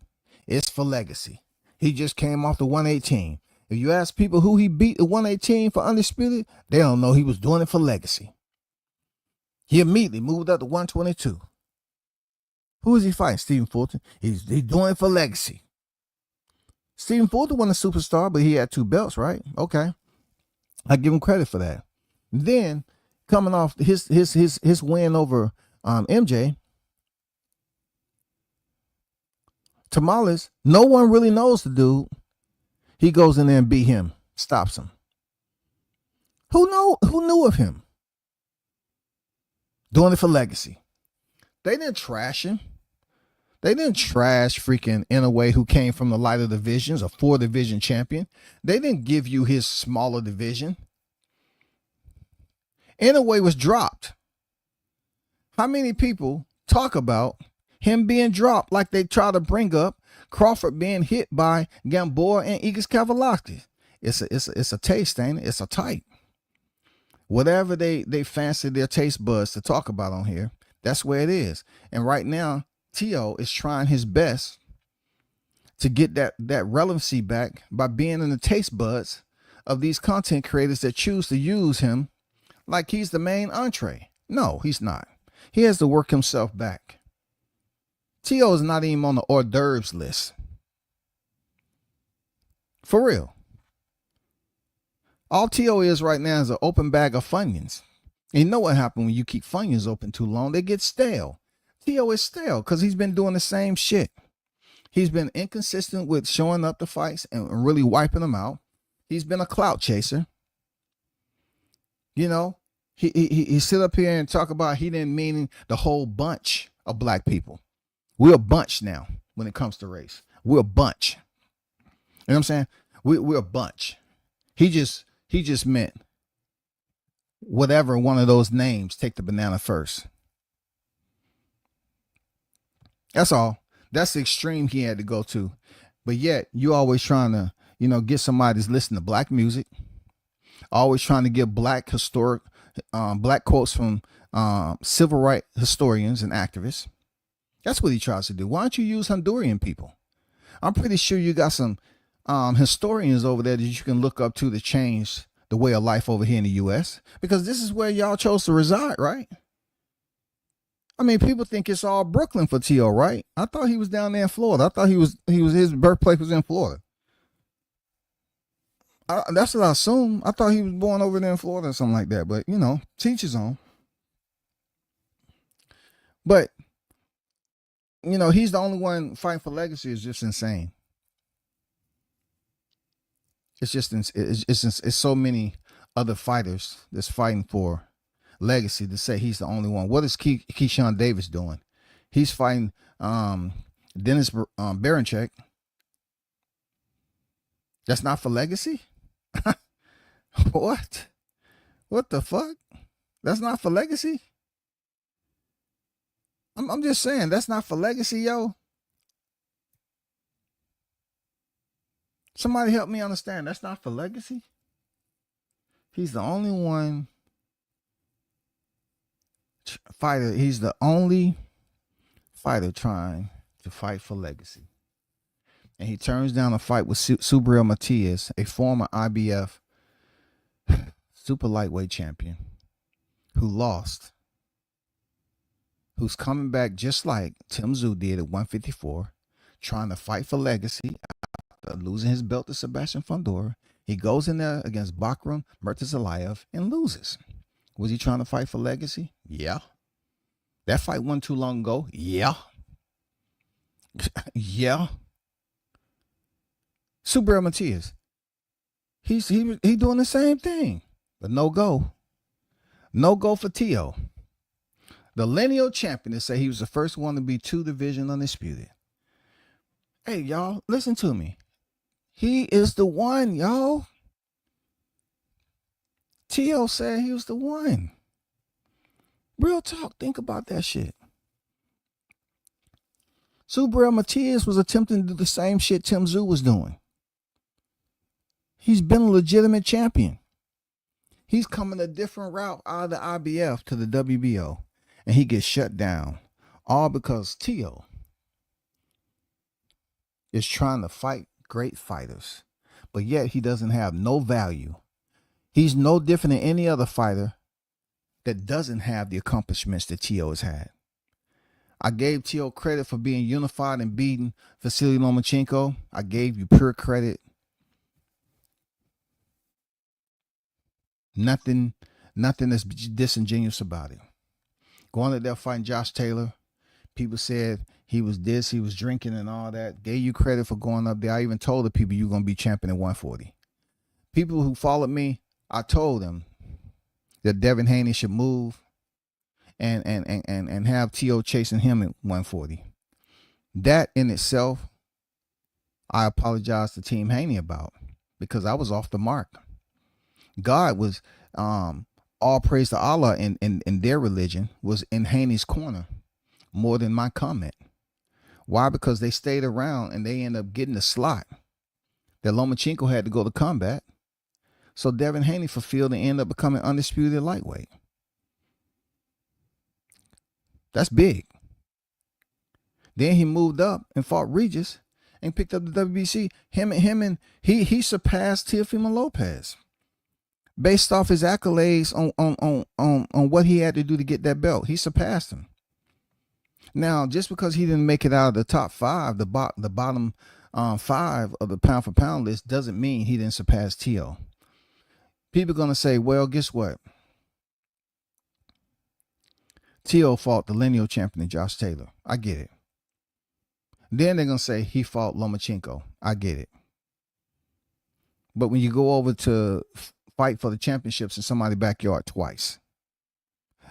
it's for legacy. He just came off the 118. If you ask people who he beat the 118 for Undisputed, they don't know he was doing it for legacy. He immediately moved up to 122. Who is he fighting? Stephen Fulton. He's doing it for legacy. Stephen Fulton wasn't a superstar, but he had 2 belts, right? Okay. I give him credit for that. Then, coming off his win over MJ, Tamales, no one really knows the dude. He goes in there and beat him, stops him. Who knew of him? Doing it for legacy. They didn't trash him. They didn't trash freaking Inoue, who came from the lighter divisions, a 4-division champion. They didn't give you his smaller division. Inoue was dropped. How many people talk about him being dropped like they try to bring up Crawford being hit by Gamboa and Igis Kavalauskas? It's a taste, ain't it? It's a type. Whatever they fancy their taste buds to talk about on here, that's where it is. And right now, Tio is trying his best to get that relevancy back by being in the taste buds of these content creators that choose to use him like he's the main entree. No, he's not. He has to work himself back. Tio is not even on the hors d'oeuvres list. For real. All Tio is right now is an open bag of Funyuns. And you know what happens when you keep Funyuns open too long? They get stale. Tio is stale because he's been doing the same shit. He's been inconsistent with showing up to fights and really wiping them out. He's been a clout chaser. You know, he sit up here and talk about he didn't mean the whole bunch of black people. We're a bunch now when it comes to race. We're a bunch. You know what I'm saying? We're a bunch. He just meant whatever one of those names, take the banana first. That's all. That's the extreme he had to go to. But yet, you always trying to, get somebody that's listening to black music. Always trying to give black historic, black quotes from civil rights historians and activists. That's what he tries to do. Why don't you use Honduran people? I'm pretty sure you got some historians over there that you can look up to change the way of life over here in the U.S. Because this is where y'all chose to reside, right? I mean, people think it's all Brooklyn for T.O., right? I thought he was down there in Florida. I thought his birthplace was in Florida. That's what I assumed. I thought he was born over there in Florida or something like that. But, teach his own. But, he's the only one fighting for legacy. Is just insane. It's just it's so many other fighters that's fighting for legacy to say he's the only one. What is Keyshawn Davis doing? He's fighting Dennis Berinchek. That's not for legacy? What? What the fuck? That's not for legacy? I'm just saying, that's not for legacy, yo. Somebody help me understand. That's not for legacy? He's the only one fighter. He's the only fighter trying to fight for legacy. And he turns down a fight with Subriel Matias, a former IBF super lightweight champion who lost, who's coming back just like Tim Tszyu did at 154, trying to fight for legacy after losing his belt to Sebastian Fundora. He goes in there against Bakram Murtazalayev and loses. Was he trying to fight for legacy? Yeah. That fight wasn't too long ago. Yeah. Yeah. Subriel Matias. He doing the same thing. But no go. No go for Tio. The lineal champion to say he was the first one to be 2-division undisputed. Hey, y'all, listen to me. He is the one, y'all. Tio said he was the one. Real talk. Think about that shit. Subriel Matias was attempting to do the same shit Tim Tszyu was doing. He's been a legitimate champion. He's coming a different route out of the IBF to the WBO, and he gets shut down. All because Teo is trying to fight great fighters, but yet he doesn't have no value. He's no different than any other fighter that doesn't have the accomplishments that Teo has had. I gave Teo credit for being unified and beating Vasily Lomachenko. I gave you pure credit. Nothing that's disingenuous about it. Going to there fighting Josh Taylor. People said he was this, he was drinking and all that. Gave you credit for going up there. I even told the people you're going to be champion at 140. People who followed me, I told them that Devin Haney should move and have Teo chasing him at 140. That in itself, I apologize to Team Haney about, because I was off the mark. God was, all praise to Allah in their religion, was in Haney's corner more than my comment. Why? Because they stayed around and they ended up getting the slot that Lomachenko had to go to combat. So Devin Haney fulfilled and ended up becoming undisputed lightweight. That's big. Then he moved up and fought Regis and picked up the WBC. He surpassed Teofimo Lopez based off his accolades on what he had to do to get that belt. He surpassed him. Now, just because he didn't make it out of the top five, the bottom 5 of the pound for pound list, doesn't mean he didn't surpass Teo. People are going to say, well, guess what? Teo fought the lineal champion Josh Taylor. I get it. Then they're going to say he fought Lomachenko. I get it. But when you go over to fight for the championships in somebody's backyard twice,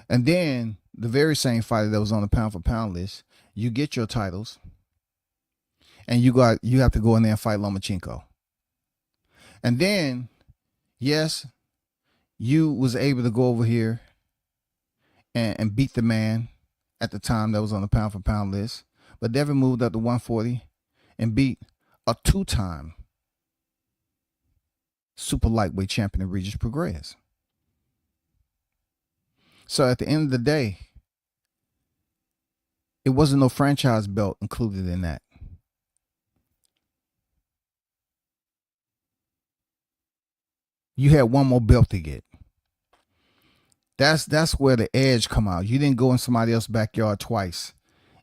and then the very same fighter that was on the pound for pound list, you get your titles, and you have to go in there and fight Lomachenko. And then, yes, you was able to go over here and beat the man at the time that was on the pound for pound list. But Devin moved up to 140 and beat a 2-time super lightweight champion in Regis Prograis. So at the end of the day, it wasn't no franchise belt included in that. You had one more belt to get. That's where the edge come out. You didn't go in somebody else's backyard twice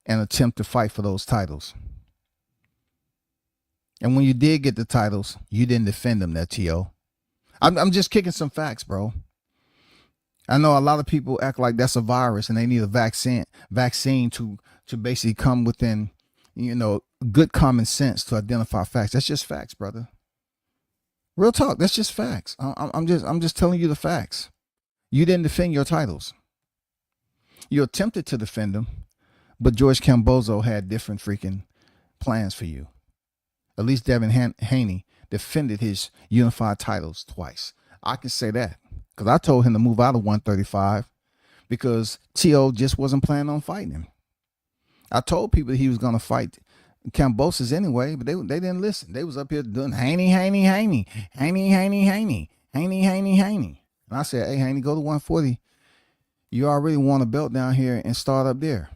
and attempt to fight for those titles. And when you did get the titles, you didn't defend them, that Teo. I'm just kicking some facts, bro. I know a lot of people act like that's a virus and they need a vaccine to basically come within, good common sense to identify facts. That's just facts, brother. Real talk. That's just facts. I'm just telling you the facts. You didn't defend your titles. You attempted to defend them, but George Cambozo had different freaking plans for you. At least Devin Haney defended his unified titles twice. I can say that because I told him to move out of 135 because Teo just wasn't planning on fighting him. I told people he was going to fight Cambosis anyway, but they didn't listen. They was up here doing Haney. And I said, hey, Haney, go to 140. You already won a belt down here and start up there.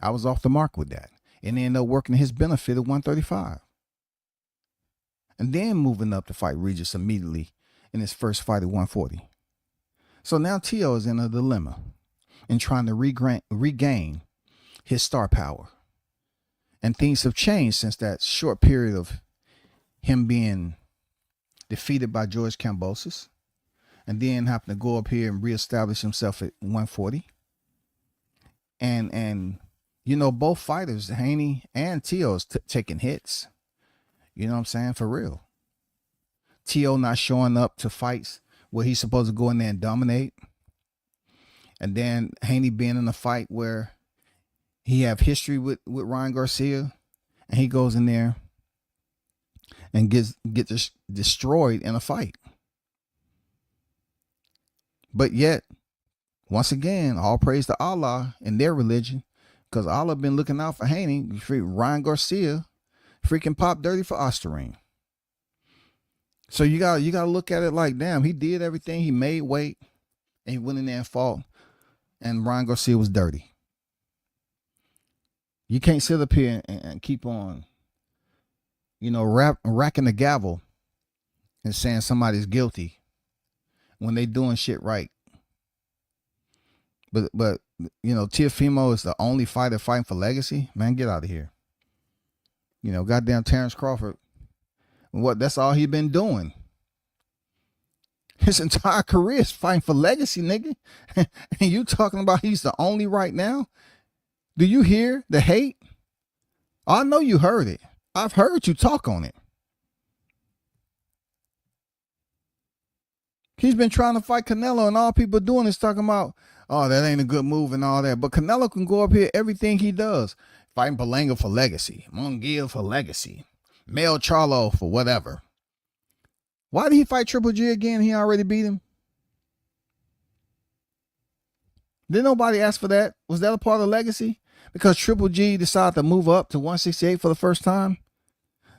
I was off the mark with that. And ended up working his benefit at 135. And then moving up to fight Regis immediately in his first fight at 140. So now Teo is in a dilemma and trying to regain his star power. And things have changed since that short period of him being defeated by George Cambosis. And then having to go up here and reestablish himself at 140. And both fighters, Haney and Teo, is taking hits. You know what I'm saying? For real. Teo not showing up to fights where he's supposed to go in there and dominate. And then Haney being in a fight where he have history with Ryan Garcia. And he goes in there and gets destroyed in a fight. But yet, Once again, all praise to Allah and their religion, because Allah been looking out for Haney. Ryan Garcia freaking popped dirty for Osterine. So you gotta look at it like, damn, he did everything. He made weight, and he went in there and fought, and Ryan Garcia was dirty. You can't sit up here and keep on, racking the gavel and saying somebody's guilty when they doing shit right. But Teofimo is the only fighter fighting for legacy. Man, get out of here. Goddamn Terrence Crawford. That's all he been doing. His entire career is fighting for legacy, nigga. And you talking about he's the only right now? Do you hear the hate? I know you heard it. I've heard you talk on it. He's been trying to fight Canelo, and all people doing is talking about, oh, that ain't a good move and all that. But Canelo can go up here, everything he does. Fighting Berlanga for legacy. Munguia for legacy. Mel Charlo for whatever. Why did he fight Triple G again? He already beat him. Didn't nobody ask for that? Was that a part of legacy? Because Triple G decided to move up to 168 for the first time.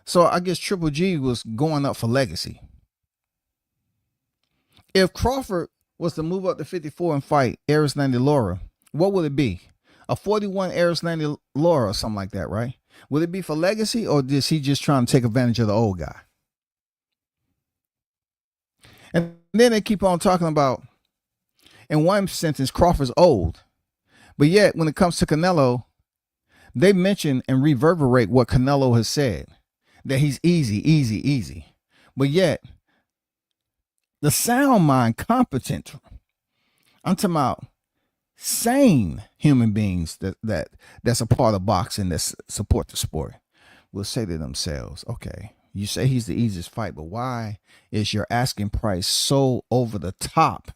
So I guess Triple G was going up for legacy. If Crawford was to move up to 54 and fight Erislandy Lara, what would it be? A 41 Erislandy Lara or something like that, right? Would it be for legacy, or is he just trying to take advantage of the old guy? And then they keep on talking about, in one sentence, Crawford's old. But yet, when it comes to Canelo, they mention and reverberate what Canelo has said, that he's easy. But yet, the sound mind competent, I'm talking about sane human beings that's a part of boxing, that support the sport, will say to themselves, okay, you say he's the easiest fight, but why is your asking price so over the top?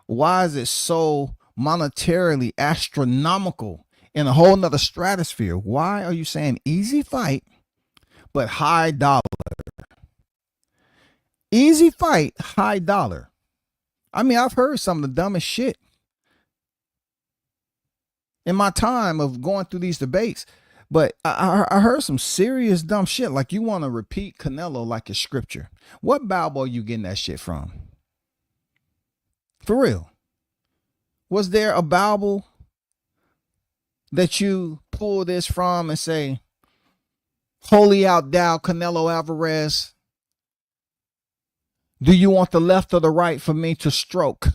Why is it so monetarily astronomical in a whole nother stratosphere? Why are you saying easy fight, but high dollar? Easy fight, high dollar. I mean, I've heard some of the dumbest shit in my time of going through these debates, but I heard some serious dumb shit. Like, you want to repeat Canelo like it's scripture. What Bible are you getting that shit from? For real. Was there a Bible that you pull this from and say, holy out thou Canelo Alvarez? Do you want the left or the right for me to stroke?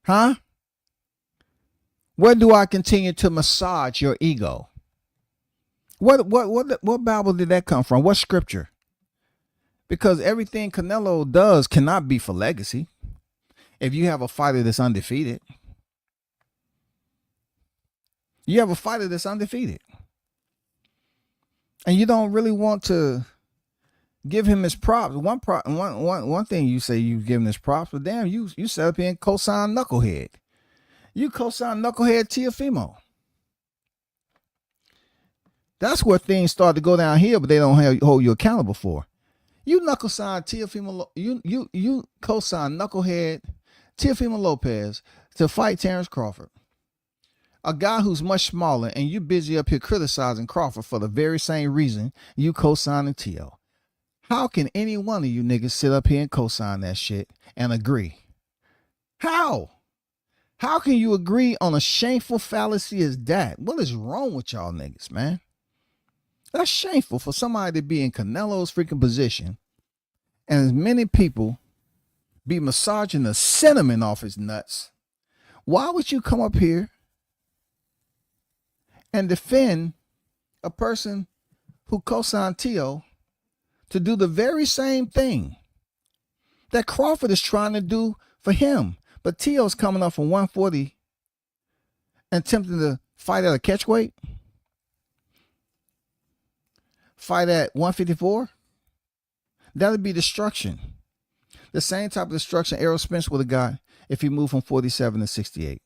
Huh? Where do I continue to massage your ego? What Bible did that come from? What scripture? Because everything Canelo does cannot be for legacy. If you have a fighter that's undefeated, you have a fighter that's undefeated, and you don't really want to give him his props. One thing you say you give him his props, but damn, you set up here and co-sign knucklehead. You co-sign knucklehead Teofimo. That's where things start to go downhill, but they don't hold you accountable for. You knuckle sign Teofimo. You co-sign knucklehead Teofimo Lopez to fight Terrence Crawford, a guy who's much smaller, and you busy up here criticizing Crawford for the very same reason you co-signing Teo. How can any one of you niggas sit up here and co-sign that shit and agree? How? How can you agree on a shameful fallacy as that? What is wrong with y'all niggas, man? That's shameful for somebody to be in Canelo's freaking position, and as many people be massaging the cinnamon off his nuts. Why would you come up here and defend a person who co-signed Teo to do the very same thing that Crawford is trying to do for him? But Teo's coming up from 140 and attempting to fight at a catch weight, fight at 154. That'd be destruction. The same type of destruction Errol Spence would have got if he moved from 47 to 68.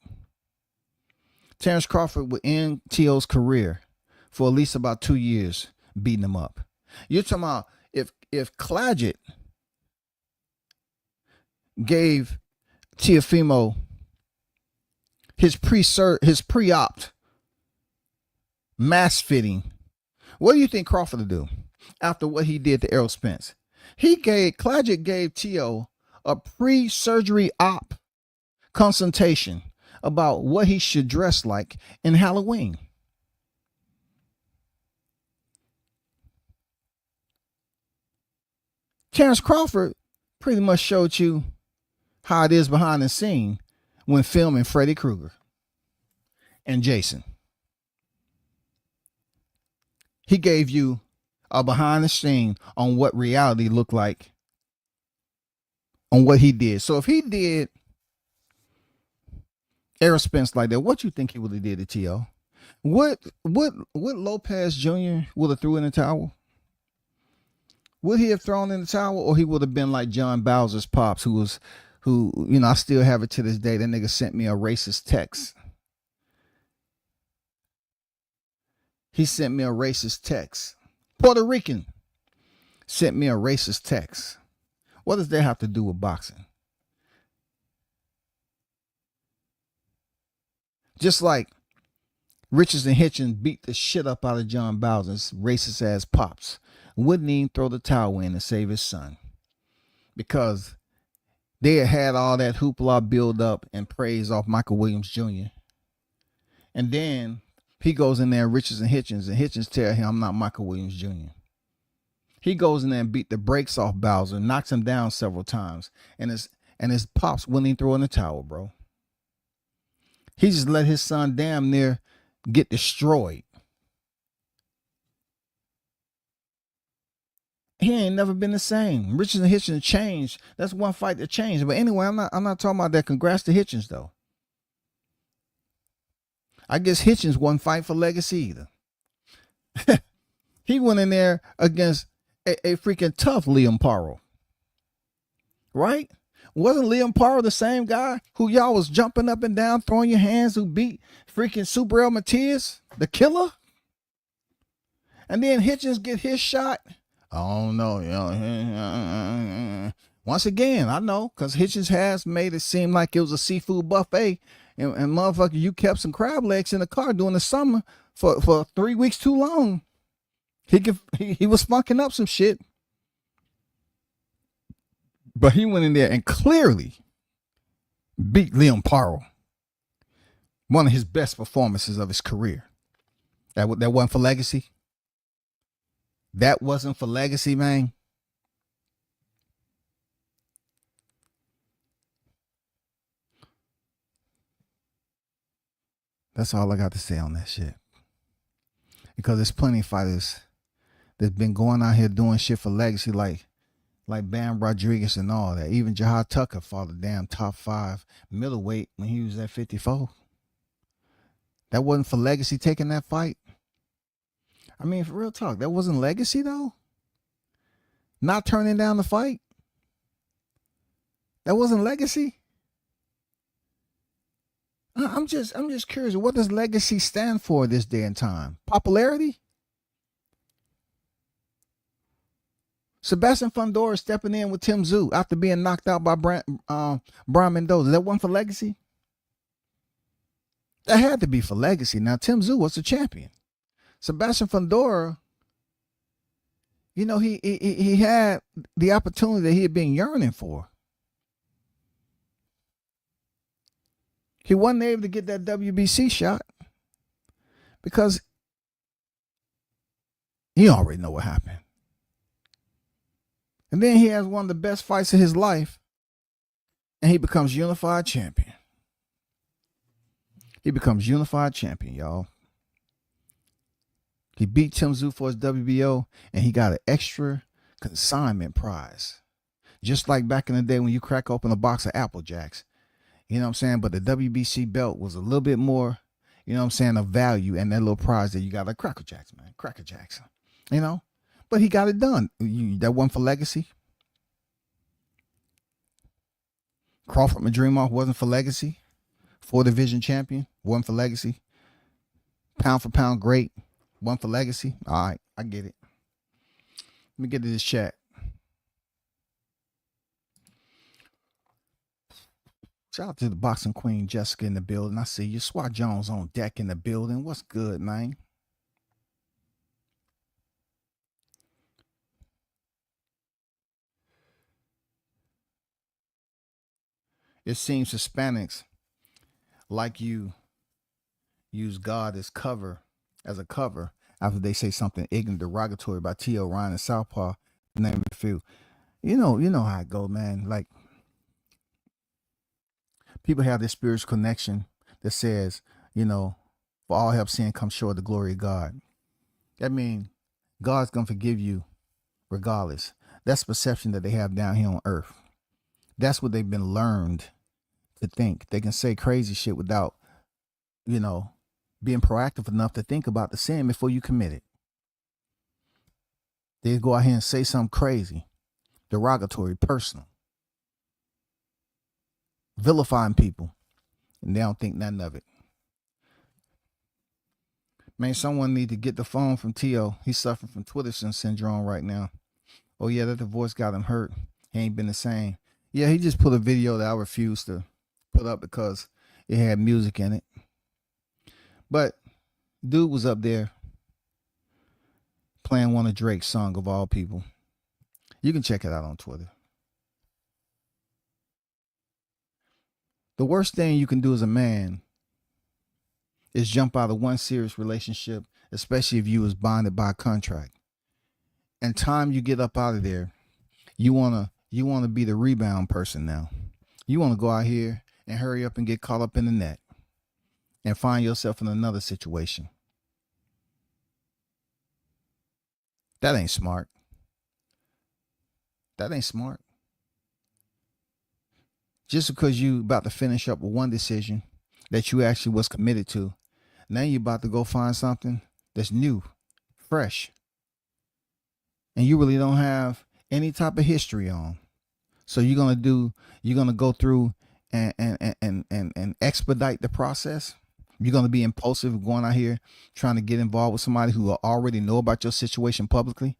Terrence Crawford would end Teo's career for at least about 2 years beating him up. You're talking about if Claggett gave Teofimo his pre-op mass fitting. What do you think Crawford will do after what he did to Errol Spence? Klajic gave Teo a pre-surgery op consultation about what he should dress like in Halloween. Terrence Crawford pretty much showed you how it is behind the scene when filming Freddy Krueger and Jason. He gave you a behind the scene on what reality looked like on what he did. So if he did Errol Spence like that, what you think he would have did to T.O.? Would Lopez Jr. would have threw in the towel? Would he have thrown in the towel, or he would have been like John Bowser's pops, who I still have it to this day. That nigga sent me a racist text. He sent me a racist text. Puerto Rican sent me a racist text. What does that have to do with boxing? Just like Richards and Hitchens beat the shit up out of John Bowser's racist ass pops. Wouldn't even throw the towel in to save his son. Because they had all that hoopla build up and praise off Michael Williams Jr. And then he goes in there, Richards and Hitchens tell him, I'm not Michael Williams Jr. He goes in there and beat the brakes off Bowser, knocks him down several times. And his pops wouldn't even throw in the towel, bro. He just let his son damn near get destroyed. He ain't never been the same. Richards and Hitchens changed. That's one fight that changed. But anyway, I'm not talking about that. Congrats to Hitchens though. I guess Hitchens wasn't fighting for legacy either. He went in there against a freaking tough Liam Paro. Right? Wasn't Liam Paro the same guy who y'all was jumping up and down, throwing your hands, who beat freaking Super El Matias, the killer? And then Hitchens get his shot. I don't know. Once again, I know, because Hitchens has made it seem like it was a seafood buffet. And motherfucker, you kept some crab legs in the car during the summer for 3 weeks too long. He was funking up some shit. But he went in there and clearly beat Liam Paro. One of his best performances of his career. That wasn't for legacy. That wasn't for legacy, man. That's all I got to say on that shit. Because there's plenty of fighters that's been going out here doing shit for legacy, like Bam Rodriguez and all that. Even Jahad Tucker fought a damn top 5 middleweight when he was at 54. That wasn't for legacy taking that fight. I mean, for real talk, that wasn't legacy though. Not turning down the fight. That wasn't legacy. I'm just curious. What does legacy stand for this day and time? Popularity? Sebastian Fundora stepping in with Tim Tszyu after being knocked out by Brian Mendoza. That one for legacy? That had to be for legacy. Now, Tim Tszyu was the champion. Sebastian Fundora, he had the opportunity that he had been yearning for. He wasn't able to get that WBC shot because you already know what happened. And then he has one of the best fights of his life, and he becomes unified champion. He becomes unified champion, y'all. He beat Tim Tszyu for his WBO, and he got an extra consignment prize. Just like back in the day when you crack open a box of Apple Jacks. You know what I'm saying? But the WBC belt was a little bit more, of value, and that little prize that you got, like Cracker Jacks, man. Cracker Jacks. But he got it done. That one for legacy. Crawford Madrimov wasn't for legacy. 4-division champion, wasn't for legacy. Pound for pound great, one for legacy. All right, I get it. Let me get to this chat. Shout out to the boxing queen Jessica in the building. I see you. SWAT Jones on deck in the building. What's good, man? It seems Hispanics like you use God as a cover after they say something ignorant, derogatory about T.O. Ryan and Southpaw, name a few. You know how it go, man. Like people have this spiritual connection that says, for all have sinned, come short of the glory of God. That means God's gonna forgive you regardless. That's the perception that they have down here on earth. That's what they've been learned to think. They can say crazy shit without, being proactive enough to think about the sin before you commit it. They go out here and say something crazy, derogatory, personal, vilifying people, and they don't think nothing of it. Man, someone need to get the phone from T.O. He's suffering from Twitter syndrome right now. Oh yeah, that divorce got him hurt. He ain't been the same. Yeah, he just put a video that I refused to put up because it had music in it. But dude was up there playing one of Drake's songs of all people. You can check it out on Twitter. The worst thing you can do as a man is jump out of one serious relationship, especially if you was bonded by a contract. And time you get up out of there, you wanna be the rebound person now. You wanna go out here and hurry up and get caught up in the net and find yourself in another situation. That ain't smart. That ain't smart. Just because you about to finish up with one decision that you actually was committed to, now you about to go find something that's new, fresh, and you really don't have any type of history on. So you're gonna go through and expedite the process. You're gonna be impulsive going out here trying to get involved with somebody who already know about your situation publicly.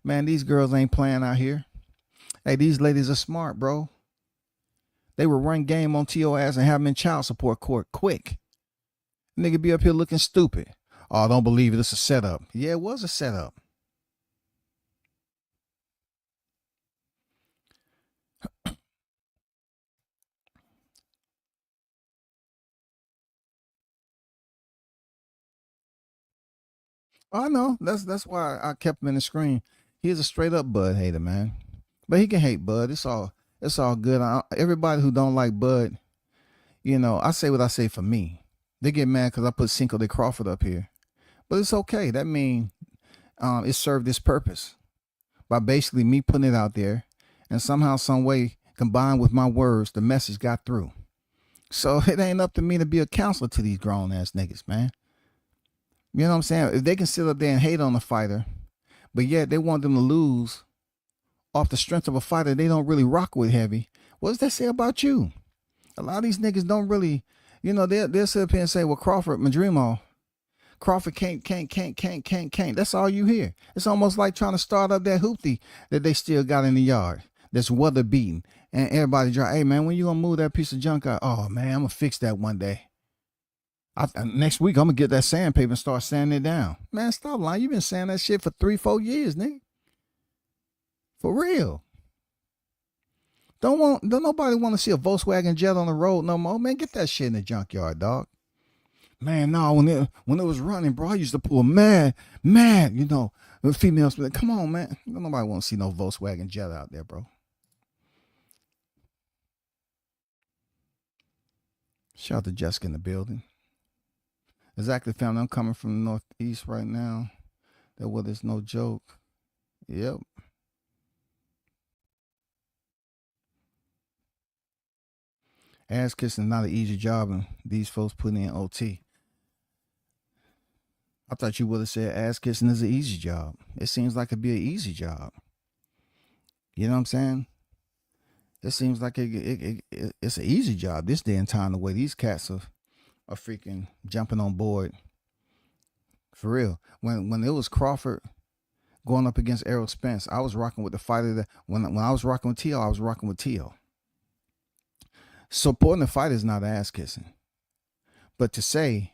Man, these girls ain't playing out here. Hey, these ladies are smart, bro. They will run game on T.O. ass and have him in child support court quick. Nigga be up here looking stupid. Oh, don't believe it. It's a setup. Yeah, it was a setup. I know. That's why I kept him in the screen. He's a straight up Bud hater, man. But he can hate Bud. It's all good. Everybody who don't like Bud, I say what I say for me. They get mad because I put Cinco de Crawford up here. But it's okay. That means it served its purpose by basically me putting it out there, and somehow, some way, combined with my words, the message got through. So it ain't up to me to be a counselor to these grown ass niggas, man. You know what I'm saying? If they can sit up there and hate on a fighter, but yet they want them to lose off the strength of a fighter they don't really rock with heavy, what does that say about you? A lot of these niggas don't really, they'll sit up here and say, well, Crawford, my dream off. Crawford can't. That's all you hear. It's almost like trying to start up that hoopty that they still got in the yard that's weather beaten. And everybody dry, hey, man, when you going to move that piece of junk out? Oh, man, I'm going to fix that one day. Next week, I'm going to get that sandpaper and start sanding it down. Man, stop lying. You've been saying that shit for 3-4 years, nigga. For real. Don't nobody want to see a Volkswagen Jet on the road no more. Man, get that shit in the junkyard, dog. Man, no, when it was running, bro, I used to pull mad, the females. Come on, man. Nobody want to see no Volkswagen Jet out there, bro. Shout out to Jessica in the building. Exactly, family. I'm coming from the Northeast right now. That weather's it's no joke. Yep. Ass kissing is not an easy job, and these folks putting in OT. I thought you would have said ass kissing is an easy job. It seems like it'd be an easy job. You know what I'm saying? It seems like it's an easy job this day and time, the way these cats are freaking jumping on board. For real. When it was Crawford going up against Errol Spence, I was rocking with the fighter that when I was rocking with T.O., I was rocking with T.O. Supporting the fight is not ass kissing. But to say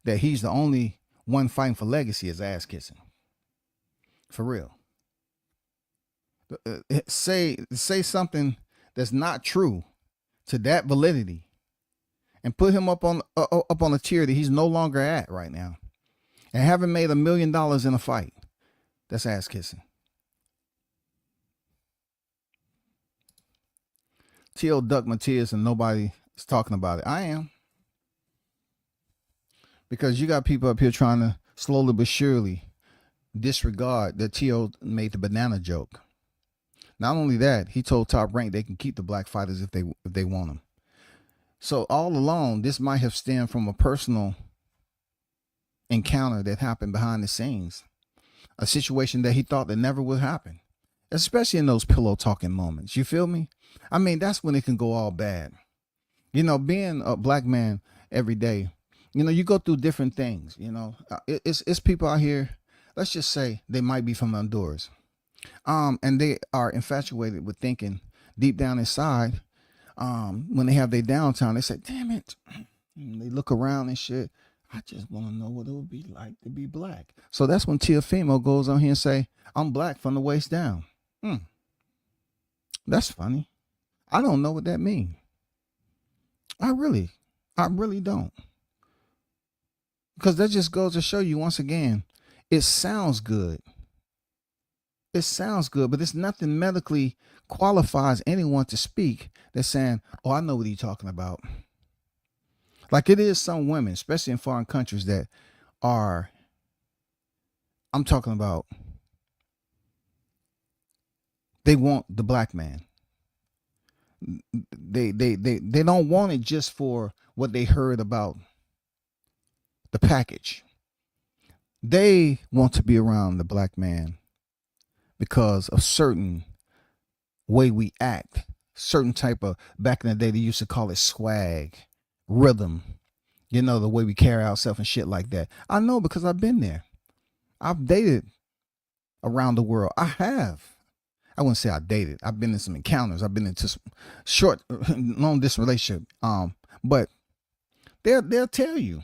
that he's the only one fighting for legacy is ass kissing. For real. Say something that's not true to that validity, and put him up on a tier that he's no longer at right now, and haven't made $1 million in a fight. That's ass kissing. T.O. ducked my tears and nobody is talking about it. I am. Because you got people up here trying to slowly but surely disregard that T.O. made the banana joke. Not only that, he told Top Rank they can keep the black fighters if they want them. So all along, this might have stemmed from a personal encounter that happened behind the scenes. A situation that he thought that never would happen. Especially in those pillow talking moments. You feel me? I mean, that's when it can go all bad. You know, being a black man every day, you know, you go through different things. You know, it's people out here, let's just say they might be from Honduras. And they are infatuated with thinking deep down inside, when they have their downtime, they say, damn it. And they look around and shit. I just want to know what it would be like to be black. So that's when Teofimo goes on here and say, I'm black from the waist down. That's funny. I don't know what that means. I really don't. Because that just goes to show you once again, it sounds good. It sounds good, but it's nothing medically qualifies anyone to speak that's saying, oh, I know what he's talking about. Like it is some women, especially in foreign countries, that are, I'm talking about, they want the black man. They don't want it just for what they heard about the package. They want to be around the black man because of certain way we act, certain type of, back in the day they used to call it swag, rhythm, you know, the way we carry ourselves and shit like that. I know because I've been there. I've dated around the world. I wouldn't say I dated. I've been in some encounters. I've been into some short, long distance relationship. But they'll tell you.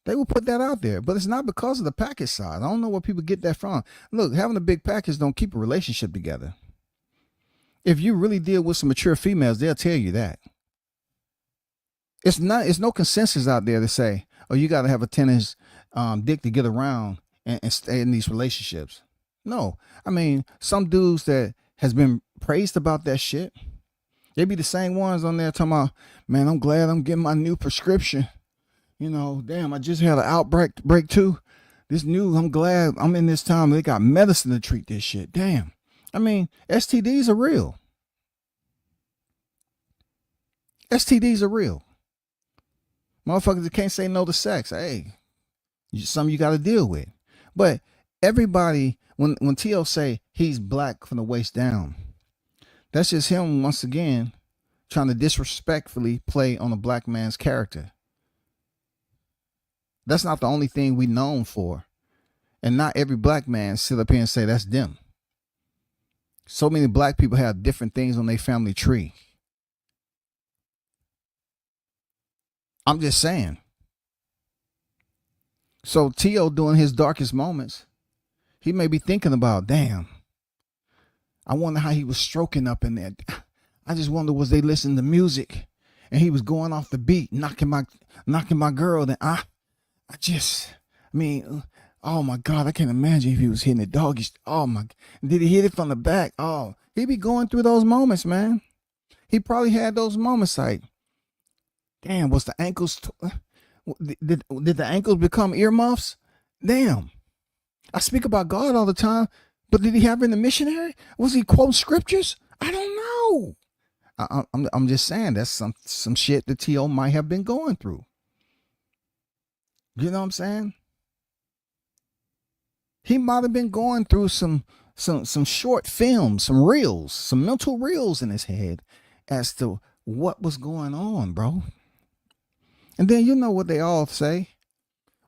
They will put that out there, but it's not because of the package size. I don't know where people get that from. Look, having a big package don't keep a relationship together. If you really deal with some mature females, they'll tell you that. It's no consensus out there to say, oh, you got to have a 10-inch dick to get around and stay in these relationships. No, I mean, some dudes that has been praised about that shit, they be the same ones on there talking about, man, I'm glad I'm getting my new prescription. You know, damn, I just had an outbreak too. I'm glad I'm in this time. They got medicine to treat this shit. Damn. I mean, STDs are real. STDs are real. Motherfuckers that can't say no to sex. Hey, something you got to deal with. But everybody, when T.O. say he's black from the waist down, that's just him once again trying to disrespectfully play on a black man's character. That's not the only thing we known for. And not every black man sit up here and say that's them. So many black people have different things on their family tree. I'm just saying. So T.O. during his darkest moments, he may be thinking about, damn, I wonder how he was stroking up in there. I just wonder, was they listening to music and he was going off the beat, knocking my girl, then I mean, oh my God, I can't imagine if he was hitting the doggy. Oh my, did he hit it from the back? Oh, he be going through those moments, man. He probably had those moments like, damn, was the ankles, did the ankles become earmuffs? Damn. I speak about God all the time, but did he have in the missionary? Was he quoting scriptures? I don't know. I'm just saying that's some shit that T.O. might have been going through. You know what I'm saying? He might have been going through some short films, some reels, some mental reels in his head as to what was going on, bro. And then you know what they all say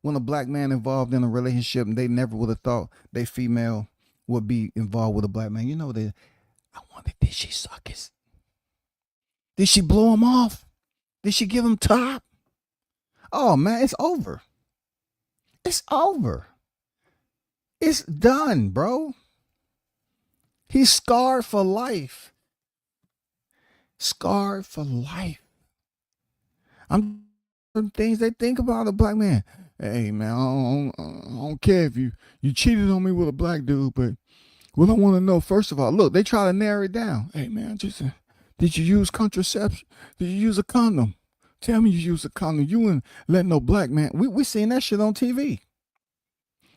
when a black man involved in a relationship and they never would have thought they female would be involved with a black man. You know, I wonder, did she suck his? Did she blow him off? Did she give him top? Oh man, it's over. It's over. It's done, bro. He's scarred for life. Scarred for life. I'm things they think about a black man. Hey man, I don't care if you cheated on me with a black dude, but what I want to know first of all, look, they try to narrow it down. Hey man, just did you use contraception? Did you use a condom? Tell me you used a condom. You wouldn't let no black man. We seen that shit on TV.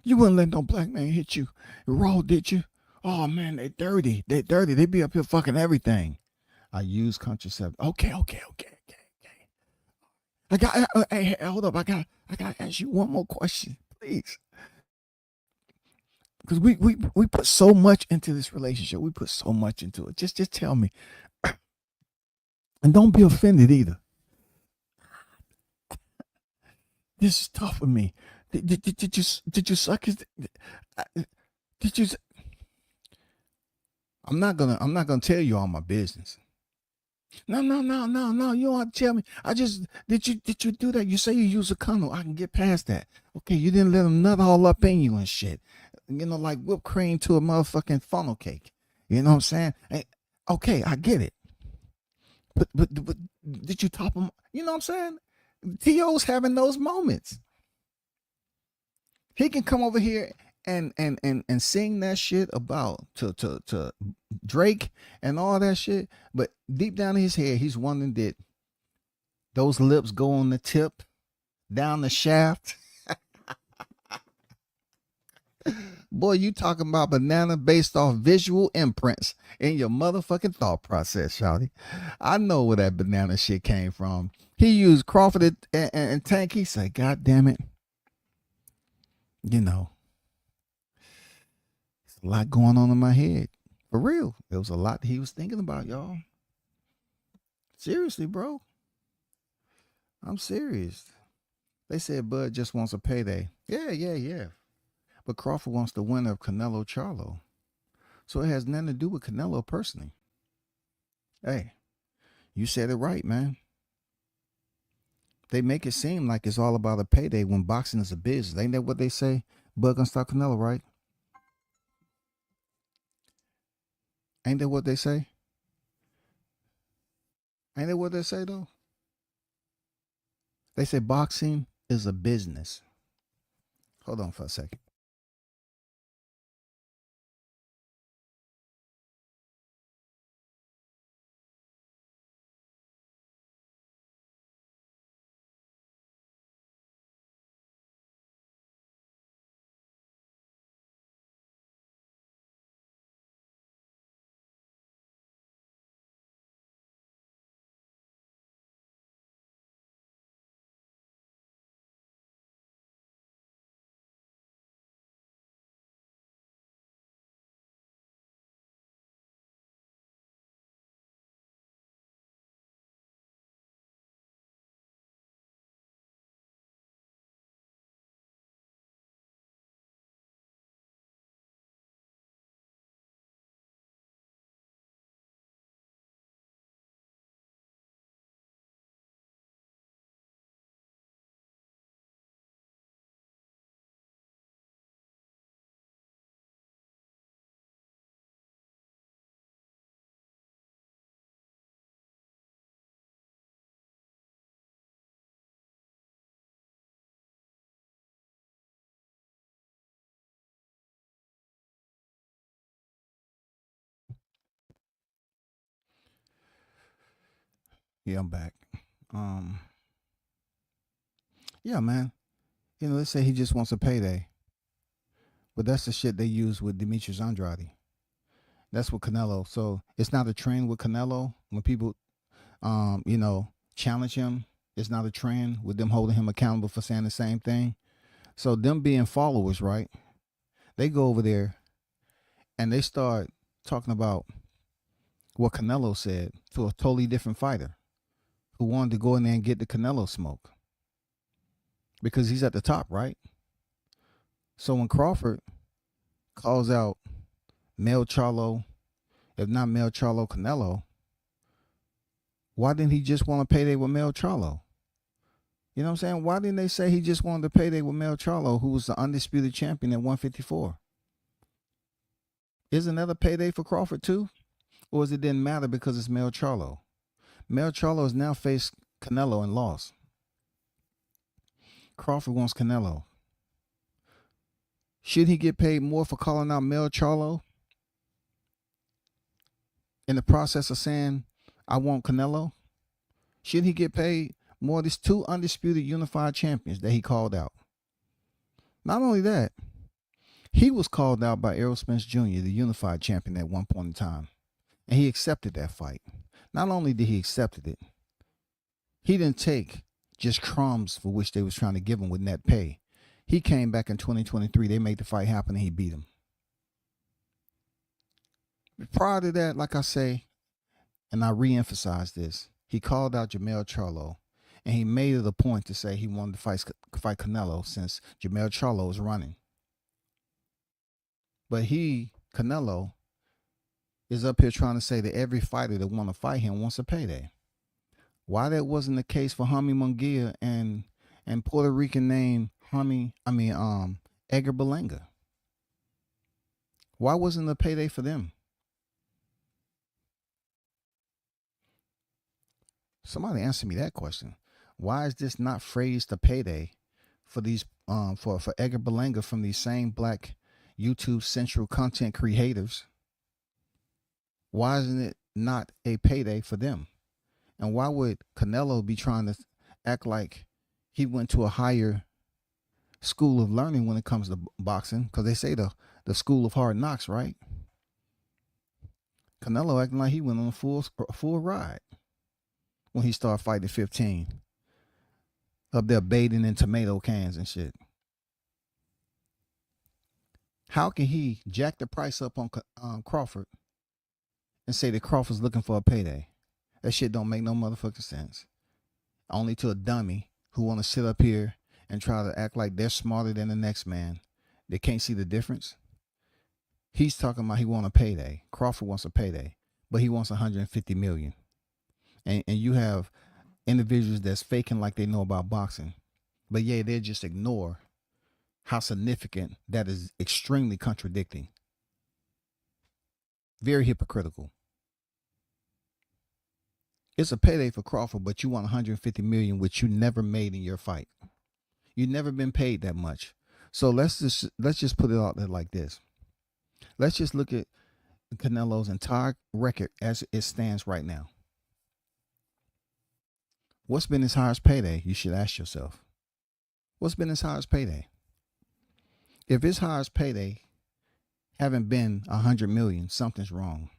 You wouldn't let no black man hit you raw, did you? Oh man, they dirty. They dirty. They be up here fucking everything. I use contraception. Okay. I got. Hey, hold up. I got to ask you one more question, please. Because we put so much into this relationship. We put so much into it. Just tell me, and don't be offended either. This is tough for me. Did you suck his? Did you? I'm not gonna tell you all my business. No. You don't have to tell me. I just did you do that? You say you use a condom. I can get past that. Okay, you didn't let them nut all up in you and shit. You know, like whipped cream to a motherfucking funnel cake. You know what I'm saying? Hey, okay, I get it. But did you top them? You know what I'm saying? T.O.'s having those moments. He can come over here and sing that shit about to Drake and all that shit, but deep down in his head, he's wondering did those lips go on the tip, down the shaft? Boy, you talking about banana based off visual imprints in your motherfucking thought process, shawty. I know where that banana shit came from. He used Crawford and Tank. He said, God damn it. You know, there's a lot going on in my head. For real. There was a lot that he was thinking about, y'all. Seriously, bro. I'm serious. They said Bud just wants a payday. Yeah. But Crawford wants the winner of Canelo Charlo. So it has nothing to do with Canelo personally. Hey, you said it right, man. They make it seem like it's all about a payday when boxing is a business. Ain't that what they say? Bud gonna stop Canelo, right? Ain't that what they say? Ain't that what they say though? They say boxing is a business. Hold on for a second. Yeah, I'm back. Um, yeah, man. You know, they say he just wants a payday. But that's the shit they use with Demetrius Andrade. That's with Canelo. So it's not a trend with Canelo when people challenge him. It's not a trend with them holding him accountable for saying the same thing. So them being followers, right? They go over there and they start talking about what Canelo said to a totally different fighter who wanted to go in there and get the Canelo smoke because he's at the top, right? So when Crawford calls out Mel Charlo, if not Mel Charlo, Canelo, Why didn't he just want a payday with Mel Charlo? You know what I'm saying? Why didn't they say he just wanted a payday with Mel Charlo, who was the undisputed champion at 154? Isn't that a payday for Crawford too? Or is it didn't matter because it's Mel Charlo? Mel Charlo has now faced Canelo and lost. Crawford wants Canelo. Should he get paid more for calling out Mel Charlo in the process of saying, I want Canelo? Should he get paid more? These two undisputed unified champions that he called out. Not only that, he was called out by Errol Spence Jr., the unified champion at one point in time, and he accepted that fight. Not only did he accept it, he didn't take just crumbs for which they was trying to give him with net pay. He came back in 2023. They made the fight happen, and he beat him. Prior to that, like I say, and I re-emphasize this, he called out Jermell Charlo, and he made it a point to say he wanted to fight Canelo since Jermell Charlo was running. But Canelo, is up here trying to say that every fighter that want to fight him wants a payday. Why that wasn't the case for Jaime Munguia and Puerto Rican named Edgar Berlanga? Why wasn't the payday for them? Somebody answer me that question. Why is this not phrased a payday for these for Edgar Berlanga from these same black YouTube Central content creators? Why isn't it not a payday for them? And why would Canelo be trying to act like he went to a higher school of learning when it comes to boxing? Because they say the school of hard knocks, right? Canelo acting like he went on a full ride when he started fighting at 15. Up there bathing in tomato cans and shit. How can he jack the price up on Crawford and say that Crawford's looking for a payday? That shit don't make no motherfucking sense. Only to a dummy who want to sit up here and try to act like they're smarter than the next man. They can't see the difference. He's talking about he wants a payday. Crawford wants a payday, but he wants 150 million. And you have individuals that's faking like they know about boxing, but yeah, they just ignore how significant that is. Extremely contradicting. Very hypocritical. It's a payday for Crawford, but you want 150 million, which you never made in your fight. You've never been paid that much. So let's just put it out there like this. Let's just look at Canelo's entire record as it stands right now. What's been his highest payday? You should ask yourself. What's been his highest payday? If his highest payday haven't been 100 million, something's wrong.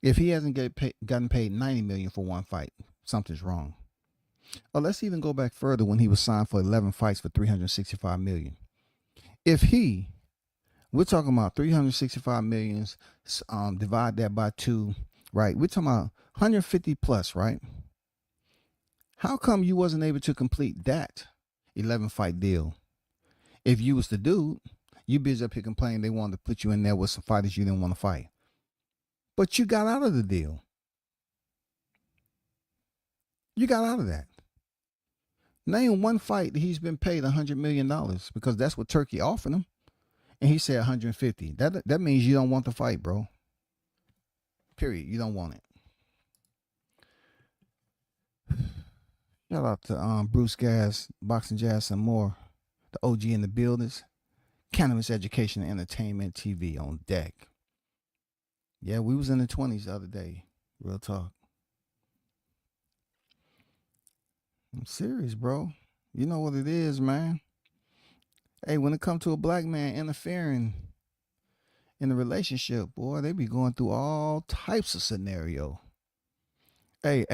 If he hasn't gotten paid 90 million for one fight, something's wrong. Or let's even go back further when he was signed for 11 fights for 365 million. If we're talking about 365 millions, divide that by 2, right? We're talking about 150 plus, right? How come you wasn't able to complete that 11 fight deal? If you was the dude, you busy up here complaining they wanted to put you in there with some fighters you didn't want to fight. But you got out of the deal. You got out of that. Name one fight that he's been paid $100 million, because that's what Turkey offered him. And he said 150. That means you don't want the fight, bro. Period. You don't want it. Shout out to Bruce Gas, Boxing Jazz, and more. The OG in the buildings. Cannabis Education and Entertainment TV on deck. Yeah, we was in the 20s the other day. Real talk. I'm serious, bro. You know what it is, man. Hey, when it comes to a black man interfering in a relationship, boy, they be going through all types of scenario. Hey,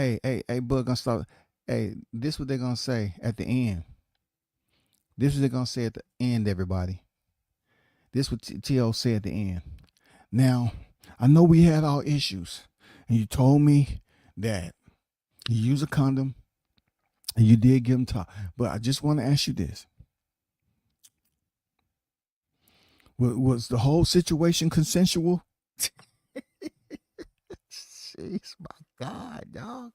bud, gonna stop. Hey, this what they're gonna say at the end. This what they're gonna say at the end, everybody. This what T.O. said at the end. Now, I know we had our issues, and you told me that you use a condom, and you did give him top. But I just want to ask you this. Was the whole situation consensual? Jeez, my God, dog.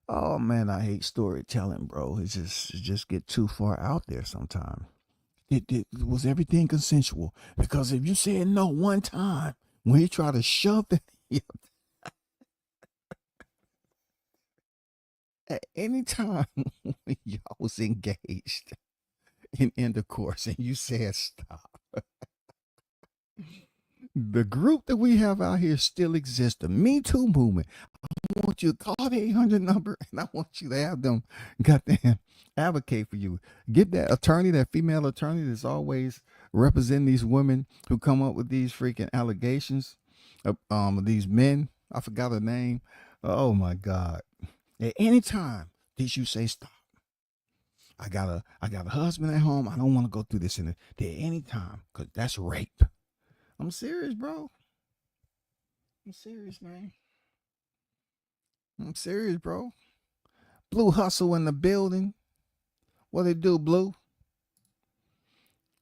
Oh man, I hate storytelling, bro. It just get too far out there sometimes. It was everything consensual, because if you said no one time when he tried to shove it at any time when y'all was engaged in intercourse and you said stop, the group that we have out here still exists. The Me Too movement. I want you to call the 800 number, and I want you to have them goddamn advocate for you. Get that attorney, that female attorney that's always representing these women who come up with these freaking allegations of these men. I forgot her name. Oh my God. At any time did you say stop? I got a husband at home. I don't want to go through this at any time, because that's rape. I'm serious, bro. I'm serious, man. I'm serious, bro. Blue Hustle in the building. What they do, Blue?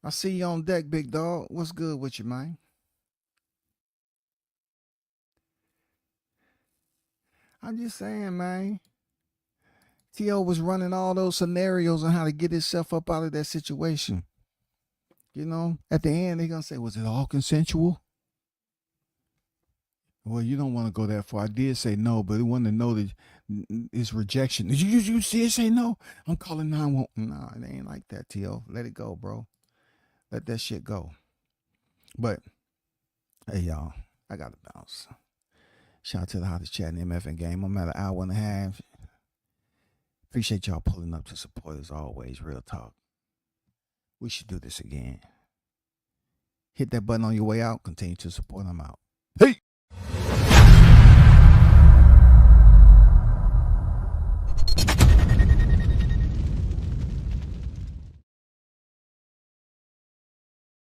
I see you on deck, big dog. What's good with you, man? I'm just saying, man. T.O. was running all those scenarios on how to get himself up out of that situation. You know, at the end, they're going to say, was it all consensual? Well, you don't want to go that far. I did say no, but it wasn't a no that it's rejection. Did you see it say no? I'm calling 911. Nah, it ain't like that, T.O. Let it go, bro. Let that shit go. But, hey, y'all, I got to bounce. Shout out to the hottest chat in the MFN game. I'm at an hour and a half. Appreciate y'all pulling up to support as always. Real talk. We should do this again. Hit that button on your way out. Continue to support. I'm out.